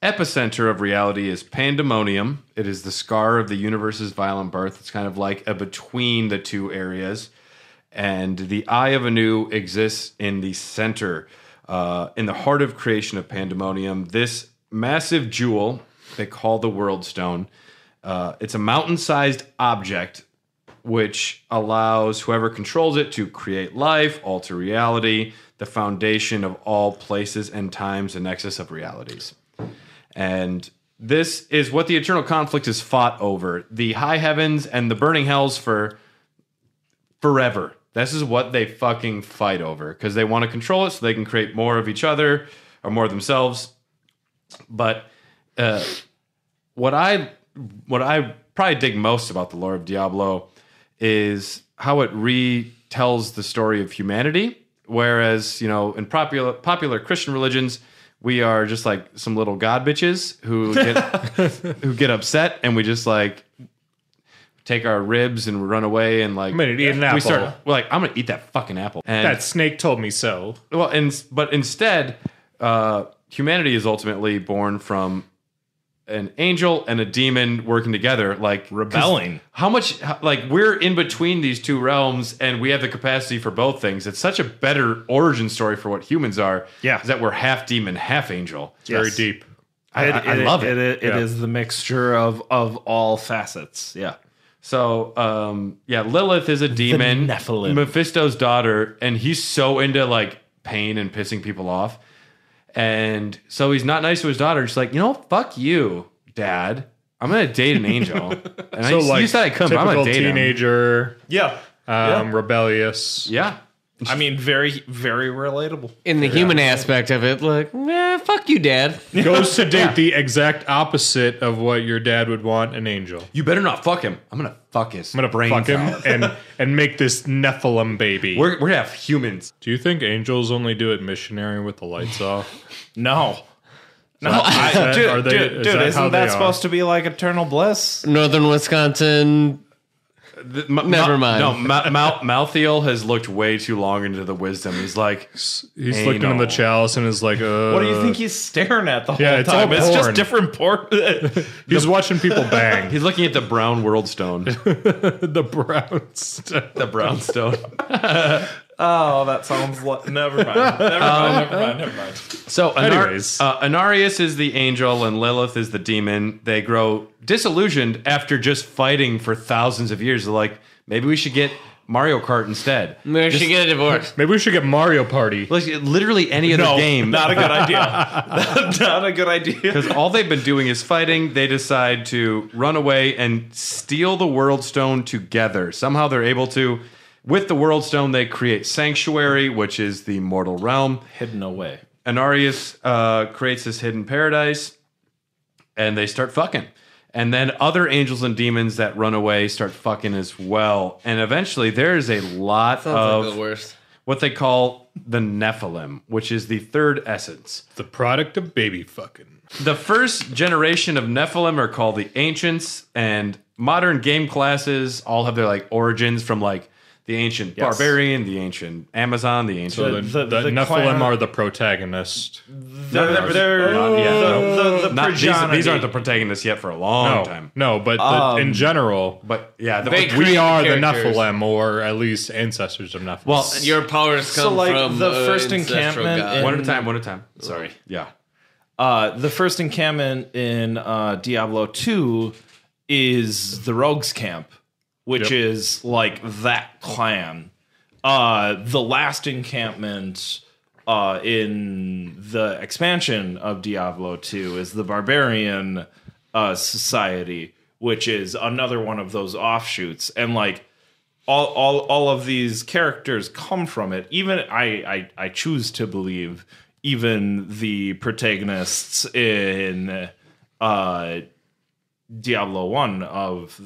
epicenter of reality is Pandemonium. It is the scar of the universe's violent birth. It's kind of like a between the two areas. And the Eye of Anu exists in the center, in the heart of creation of Pandemonium. This massive jewel they call the World Stone. It's a mountain-sized object which allows whoever controls it to create life, alter reality, the foundation of all places and times, the nexus of realities. And this is what the Eternal Conflict is fought over. The high heavens and the burning hells for forever. This is what they fucking fight over because they want to control it so they can create more of each other or more of themselves. But what I probably dig most about the lore of Diablo is how it retells the story of humanity. Whereas, in popular Christian religions, we are just like some little god bitches who get upset, and we just like take our ribs and run away and like I'm gonna eat an apple. We're like, I'm gonna eat that fucking apple. And that snake told me so. Well, but instead, humanity is ultimately born from an angel and a demon working together, like rebelling. How much, like, we're in between these two realms and we have the capacity for both things. It's such a better origin story for what humans are. Yeah. Is that we're half demon, half angel. It's very deep. I love it. It is the mixture of all facets. Yeah. So, Lilith is a demon, Nephilim. Mephisto's daughter, and he's so into like pain and pissing people off. And so he's not nice to his daughter. Just like, fuck you, Dad. I'm gonna date an angel. And So like you said I couldn't. But I'm gonna typical date him. teenager, Yeah. rebellious. Yeah. I mean, very, very relatable. In the human aspect of it, like, fuck you, Dad. Goes to date the exact opposite of what your dad would want an angel. You better not fuck him. I'm gonna fuck his. I'm gonna brains fuck him out. and make this Nephilim baby. We're gonna have humans. Do you think angels only do it missionary with the lights off? No. No, Is isn't that supposed to be like eternal bliss? Northern Wisconsin. Never mind. No, Malthiel has looked way too long into the wisdom. He's like, He's looking in the chalice and is like, What do you think he's staring at the whole it's time? all It's just porn. different porn. He's watching people bang. he's looking at the brown world stone. The Browns. The brown stone. Oh, that sounds never mind. Never mind. So, Anyways. Anarius is the angel and Lilith is the demon. They grow disillusioned after just fighting for thousands of years. They're like, maybe we should get Mario Kart instead. Maybe we should get a divorce. Maybe we should get Mario Party. Like, literally any other game. Not a good idea. Not a good idea. Because all they've been doing is fighting. They decide to run away and steal the World Stone together. Somehow they're able to. With the World Stone, they create Sanctuary, which is the mortal realm. Hidden away. Anarius creates this hidden paradise, and they start fucking. And then other angels and demons that run away start fucking as well. And eventually, there's a lot Sounds of like the worst. what they call the Nephilim, which is the third essence. The product of baby fucking. The first generation of Nephilim are called the Ancients, and modern game classes all have their like origins from like the ancient barbarian, the ancient Amazon, the ancient. So the Nephilim clan are the protagonist. These aren't the protagonists yet for a long time. No, but in general, But yeah, we are the characters. Nephilim, or at least ancestors of Nephilim. well, Your powers come from the first ancestral encampment God. in- one at a time. Sorry. Yeah. The first encampment in Diablo 2 is the Rogues Camp, which is like that clan. the last encampment in the expansion of Diablo 2 is the Barbarian Society, which is another one of those offshoots. And like all of these characters come from it. Even I choose to believe even the protagonists in Diablo 1 of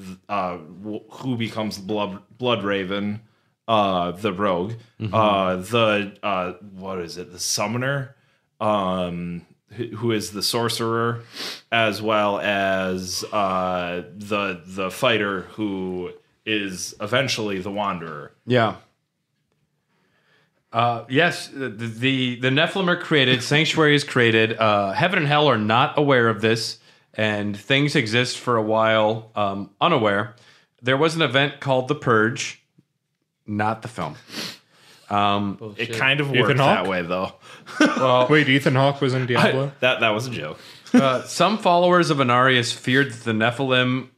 who becomes Blood Raven, the rogue, what is it, the summoner, who is the sorcerer, as well as the fighter who is eventually the wanderer. Yeah. Yes, the Nephilim are created, Sanctuary is created. Heaven and Hell are not aware of this, and things exist for a while unaware. There was an event called The Purge, not the film. It kind of worked that way, though. Well, wait, Ethan Hawke was in Diablo? That was a joke. Some followers of Inarius feared that the Nephilim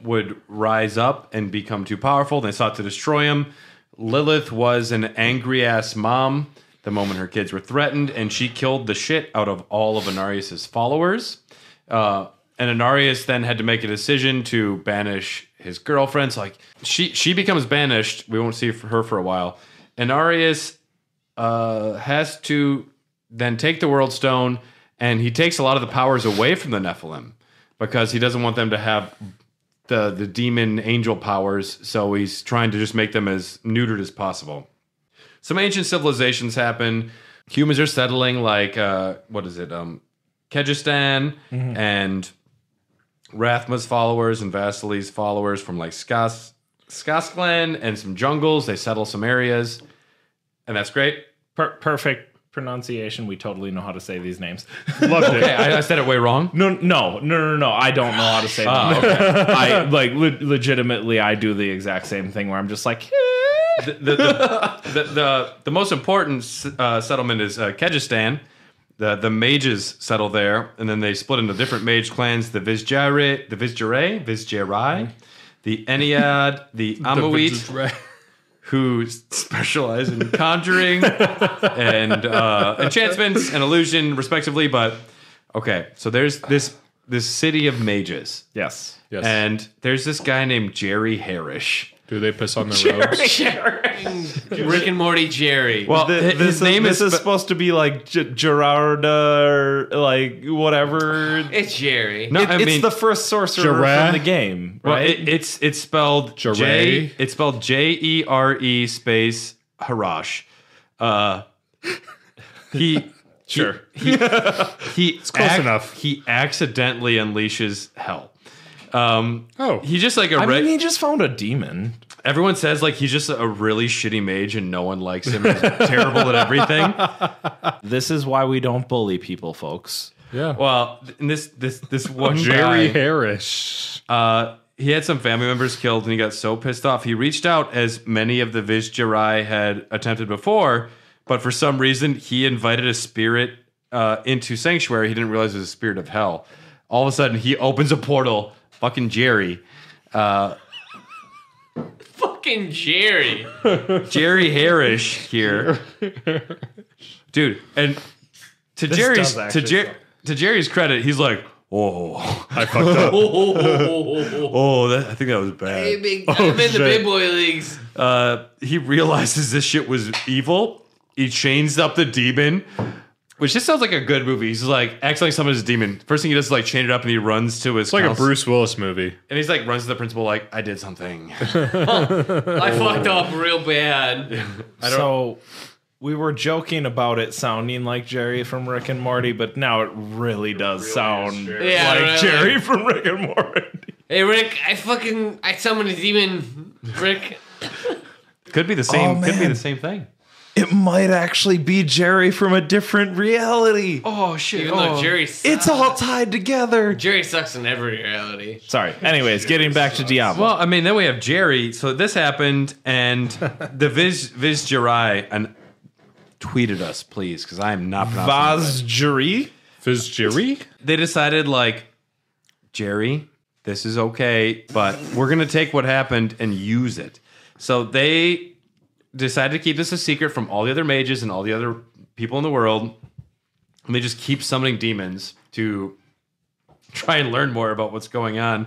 would rise up and become too powerful. They sought to destroy him. Lilith was an angry-ass mom the moment her kids were threatened, and she killed the shit out of all of Inarius' followers. And Inarius then had to make a decision to banish his girlfriends. Like she becomes banished. We won't see her for a while. Inarius has to then take the World Stone, and he takes a lot of the powers away from the Nephilim because he doesn't want them to have the demon angel powers, so he's trying to just make them as neutered as possible. Some ancient civilizations happen. Humans are settling, like, Kyrgyzstan, and Rathma's followers and Vasily's followers from, like, Skaskland and some jungles. They settle some areas, and that's great. Perfect pronunciation. We totally know how to say these names. Loved it. Okay, I said it way wrong. No. I don't know how to say them. Okay. I legitimately. I do the exact same thing where I'm just like. The most important settlement is Kyrgyzstan. The mages settle there, and then they split into different mage clans: the Vizjare, the Ennead, the Amuit, who specialize in conjuring and enchantments and illusion, respectively. But okay, so there's this city of mages. Yes. And there's this guy named Jere Harash. Do they piss on their robes? Rick and Morty Jerry. Well, his name is supposed to be like Gerard, like whatever. It's Jerry. No, it's the first sorcerer from the game, right? Well, it's spelled Jere. It's spelled Jere space Harash. Sure. It's close enough. He accidentally unleashes hell. He's just like he just found a demon. Everyone says like he's just a really shitty mage and no one likes him. He's terrible at everything. This is why we don't bully people, folks. Yeah. Well, and this one Jere guy, Harash. he had some family members killed and he got so pissed off. He reached out, as many of the Vizjari had attempted before, but for some reason he invited a spirit into Sanctuary. He didn't realize it was a spirit of hell. All of a sudden he opens a portal. Fucking Jerry. Fucking Jerry. Jere Harash here. Dude, and to Jerry's credit, he's like, oh, I fucked up. I think that was bad. Hey, I'm in the big boy leagues. He realizes this shit was evil. He chains up the demon, which just sounds like a good movie. He's like accidentally summons a demon. First thing he does is like chain it up and he runs to his. It's like a Bruce Willis movie. And he's like runs to the principal like, I did something. I fucked up real bad. So we were joking about it sounding like Jerry from Rick and Morty, but now it really does sound like Jerry from Rick and Morty. Hey Rick, I summoned a demon. Rick. Could be the same. Oh, could be man. the same thing. It might actually be Jerry from a different reality. Oh shit! Even though Jerry sucks. It's all tied together. Jerry sucks in every reality. Sorry. Anyways, getting back to Diablo. Well, I mean, then we have Jerry. So this happened, and the Vizjari and tweeted us, please, because I am not pronouncing it. Vizjari? They decided, like, Jerry, this is okay, but we're gonna take what happened and use it. So they decided to keep this a secret from all the other mages and all the other people in the world. And they just keep summoning demons to try and learn more about what's going on.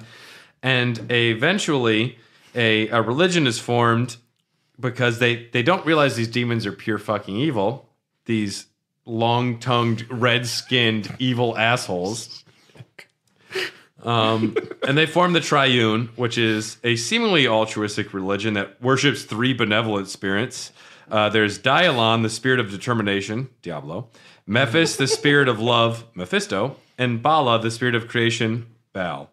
And eventually, a religion is formed because they don't realize these demons are pure fucking evil. These long-tongued, red-skinned, evil assholes. And they form the Triune, which is a seemingly altruistic religion that worships 3 benevolent spirits. There's Dialon, the spirit of determination, Diablo. Mephis, the spirit of love, Mephisto. And Bala, the spirit of creation, Baal.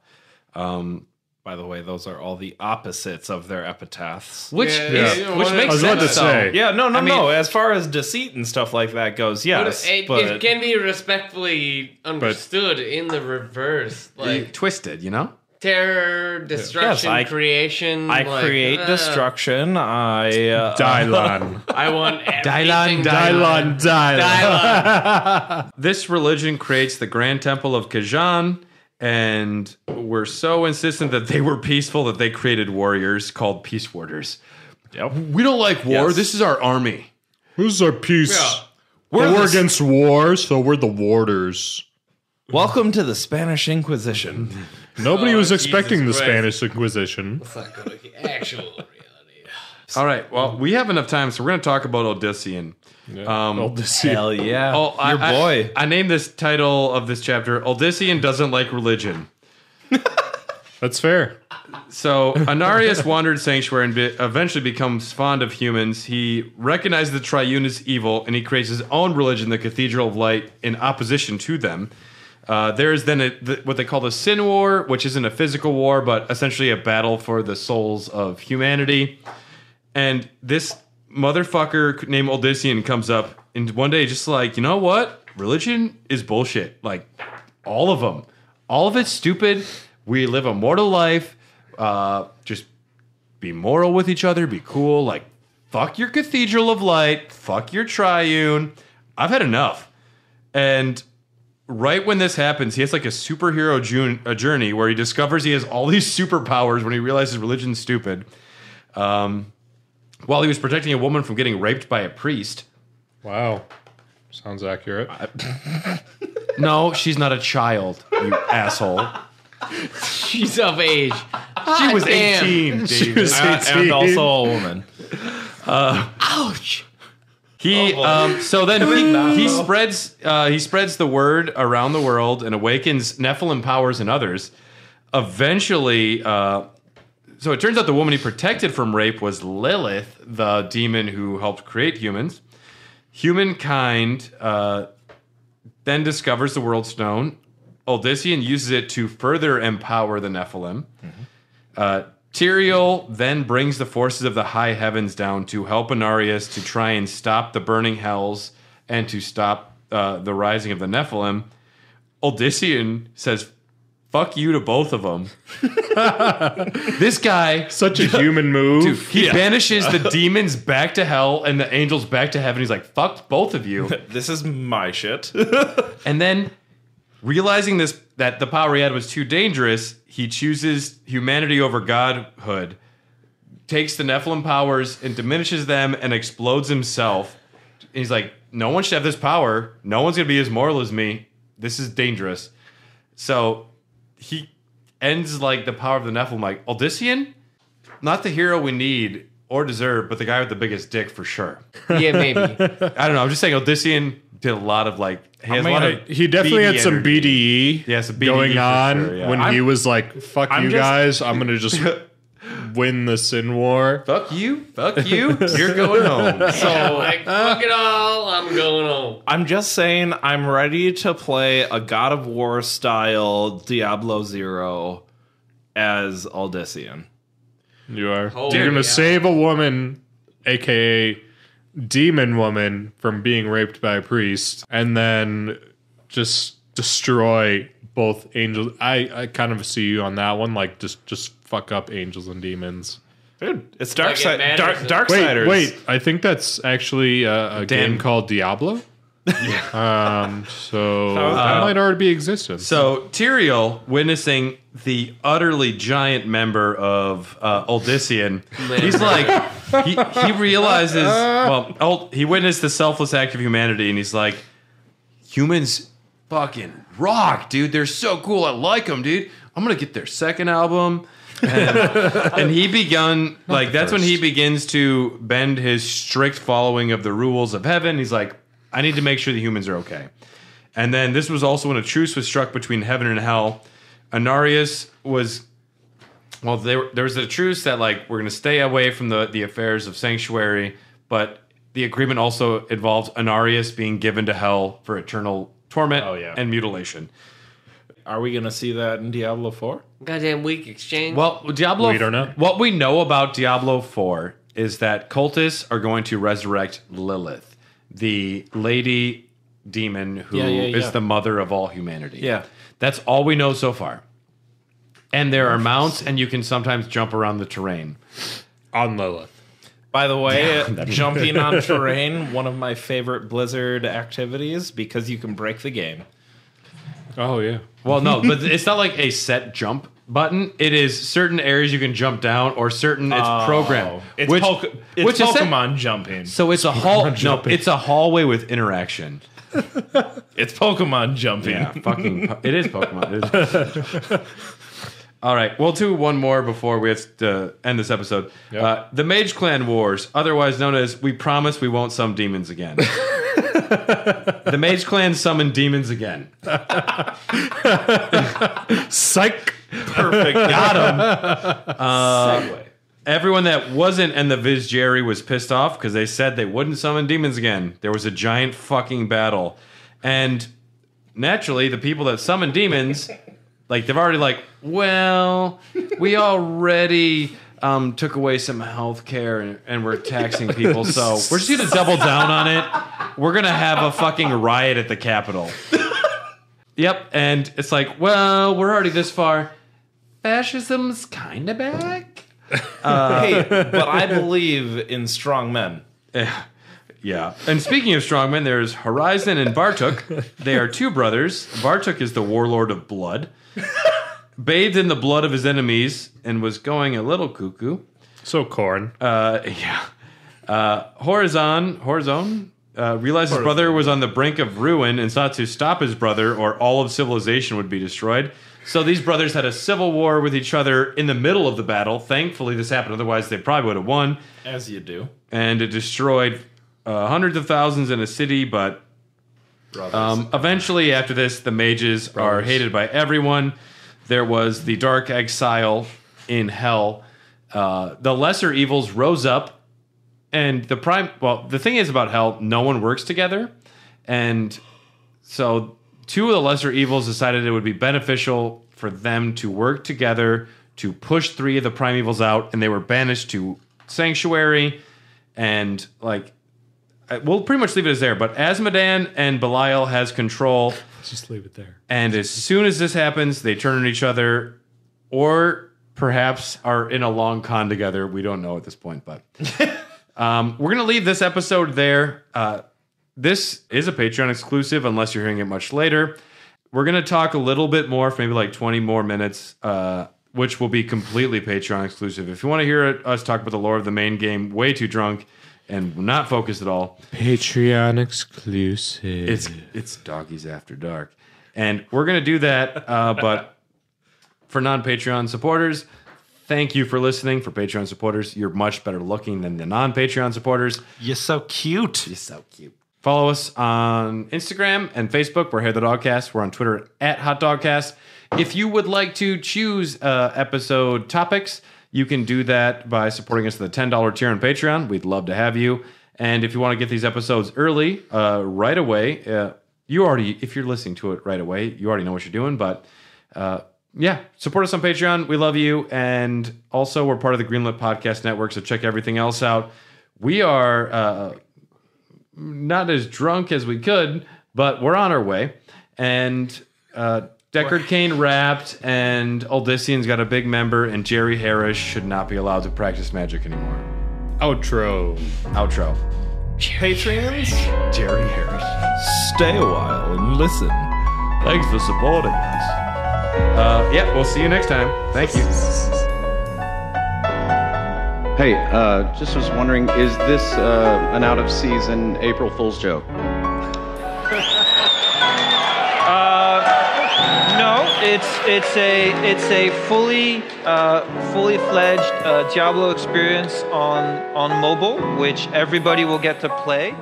By the way, those are all the opposites of their epitaphs. Which makes I was sense. about to say. Yeah, no. As far as deceit and stuff like that goes, yes. But it can be respectfully understood in the reverse. Like twisted, you know? terror, destruction, creation. I create destruction. Dylon. I want everything. Dylon. This religion creates the Grand Temple of Kajan, and were so insistent that they were peaceful that they created warriors called Peace Warders. Yep. We don't like war. Yes. This is our army. This is our peace. Yeah. We're against war, so we're the warders. Welcome to the Spanish Inquisition. Nobody was expecting the Jesus Christ. Spanish Inquisition. Let's not go to actual reality. All right. Well, we have enough time, so we're going to talk about Uldyssian. Uldyssian. Hell yeah. Your boy. I named this title of this chapter, Uldyssian Doesn't Like Religion. That's fair. So, Anarius wandered Sanctuary and eventually becomes fond of humans. He recognizes the Triune as evil, and he creates his own religion, the Cathedral of Light, in opposition to them. There's then what they call the Sin War, which isn't a physical war, but essentially a battle for the souls of humanity. And this motherfucker named Uldyssian comes up, and one day just like, you know what? Religion is bullshit. Like, all of them. All of it's stupid. We live a mortal life. Just be moral with each other. Be cool. Like, fuck your Cathedral of Light. Fuck your Triune. I've had enough. And right when this happens, he has like a superhero journey where he discovers he has all these superpowers when he realizes religion's stupid. While he was protecting a woman from getting raped by a priest. Wow. Sounds accurate. No, she's not a child, you asshole. She's of age. She was damn. 18, She David. was 18. And also a woman. Ouch. So then he spreads the word around the world and awakens Nephilim powers in others. Eventually, so it turns out the woman he protected from rape was Lilith, the demon who helped create humans. Humankind then discovers the World Stone. Uldyssian uses it to further empower the Nephilim. Tyrael then brings the forces of the high heavens down to help Anarius to try and stop the burning hells and to stop the rising of the Nephilim. Uldyssian says, fuck you to both of them. This guy... Such a human move. Dude, he banishes the demons back to hell and the angels back to heaven. He's like, fuck both of you. This is my shit. And then, realizing that the power he had was too dangerous, he chooses humanity over godhood, takes the Nephilim powers and diminishes them and explodes himself. And he's like, no one should have this power. No one's going to be as moral as me. This is dangerous. So he ends like the power of the Nephilim. Like, Uldyssian, not the hero we need or deserve, but the guy with the biggest dick for sure. Yeah, maybe. I don't know. I'm just saying Uldyssian did a lot of like... He definitely had some BDE, going on sure, yeah. when he was like, fuck you guys, I'm going to just win the Sin War. Fuck you, you're going home. So, like, fuck it all, I'm going home. I'm just saying I'm ready to play a God of War style Diablo 0 as Uldyssian. You are. Holy You're going hell. to save a woman, a.k.a. demon woman, from being raped by a priest, and then just destroy both angels. I kind of see you on that one, like just fuck up angels and demons. Dude, it's Like it matters. Darksiders. Wait, I think that's actually a game called Diablo. So that might already be existent. So Tyrael, witnessing the utterly giant member of Uldyssian, he's like, he realizes, he witnessed the selfless act of humanity, and he's like, humans fucking rock, dude. They're so cool. I like them, dude. I'm going to get their second album. And he begun, that's when he begins to bend his strict following of the rules of heaven. He's like, I need to make sure the humans are okay. And then this was also when a truce was struck between heaven and hell. Anarius was... Well, there was a truce that, we're going to stay away from the affairs of Sanctuary, but the agreement also involves Anarius being given to hell for eternal torment and mutilation. Are we going to see that in Diablo 4? Goddamn weak exchange. Well, Diablo... We don't know. What we know about Diablo 4 is that cultists are going to resurrect Lilith, the lady demon who is the mother of all humanity. Yeah. That's all we know so far. And there are mounts, and you can sometimes jump around the terrain. On Lilith. By the way, jumping on terrain, one of my favorite Blizzard activities, because you can break the game. Oh, yeah. Well, no, but it's not like a set jump button. It is certain areas you can jump down, or certain it's programmed. It's Pokemon jumping. So it's a hall. No, it's a hallway with interaction. It's Pokemon jumping. Yeah, it is Pokemon. All right, we'll do one more before we have to end this episode. Yep. The Mage Clan Wars, otherwise known as We Promise We Won't Summon Demons Again. The Mage Clan summoned demons again. Psych. Perfect. Got him. Segue. Everyone that wasn't in the Viz Jerry was pissed off because they said they wouldn't summon demons again. There was a giant fucking battle. And naturally, the people that summon demons... they've already well, we already took away some health care and we're taxing people, so we're just going to double down on it. We're going to have a fucking riot at the Capitol. Yep, and it's well, we're already this far. Fascism's kind of back. Hey, but I believe in strong men. Yeah. And speaking of strongmen, there's Horizon and Bartuk. They are two brothers. Bartuk is the warlord of blood. Bathed in the blood of his enemies and was going a little cuckoo. So Corn. Yeah. Horizon realized his brother was on the brink of ruin and sought to stop his brother or all of civilization would be destroyed. So these brothers had a civil war with each other in the middle of the battle. Thankfully, this happened. Otherwise, they probably would have won. As you do. And it destroyed hundreds of thousands in a city, but eventually after this, the mages are hated by everyone. There was the dark exile in hell. The lesser evils rose up, and the thing is about hell, no one works together. And so two of the lesser evils decided it would be beneficial for them to work together to push three of the primevals out, and they were banished to Sanctuary, and we'll pretty much leave it as there, but Asmodan and Belial has control. Let's just leave it there. And as soon as this happens, they turn on each other, or perhaps are in a long con together. We don't know at this point, but we're going to leave this episode there. This is a Patreon exclusive, unless you're hearing it much later. We're going to talk a little bit more, for maybe 20 more minutes, which will be completely Patreon exclusive. If you want to hear us talk about the lore of the main game, way too drunk, and not focused at all. Patreon exclusive. It's Doggies After Dark. And we're going to do that, but for non-Patreon supporters, thank you for listening. For Patreon supporters, you're much better looking than the non-Patreon supporters. You're so cute. You're so cute. Follow us on Instagram and Facebook. We're Hair the Dogcast. We're on Twitter at HotDogcast. If you would like to choose episode topics, you can do that by supporting us at the $10 tier on Patreon. We'd love to have you. And if you want to get these episodes early, right away, if you're listening to it right away, you already know what you're doing. But support us on Patreon. We love you. And also, we're part of the Greenlit Podcast Network, so check everything else out. We are not as drunk as we could, but we're on our way. And Deckard Cain rapped, and Uldyssian's got a big member, and Jere Harash should not be allowed to practice magic anymore. Outro. Patrons, Jere Harash. Stay a while and listen. Thanks for supporting us. We'll see you next time. Thank you. Hey, just was wondering, is this an out-of-season April Fool's joke? No, it's a fully fledged Diablo experience on mobile, which everybody will get to play.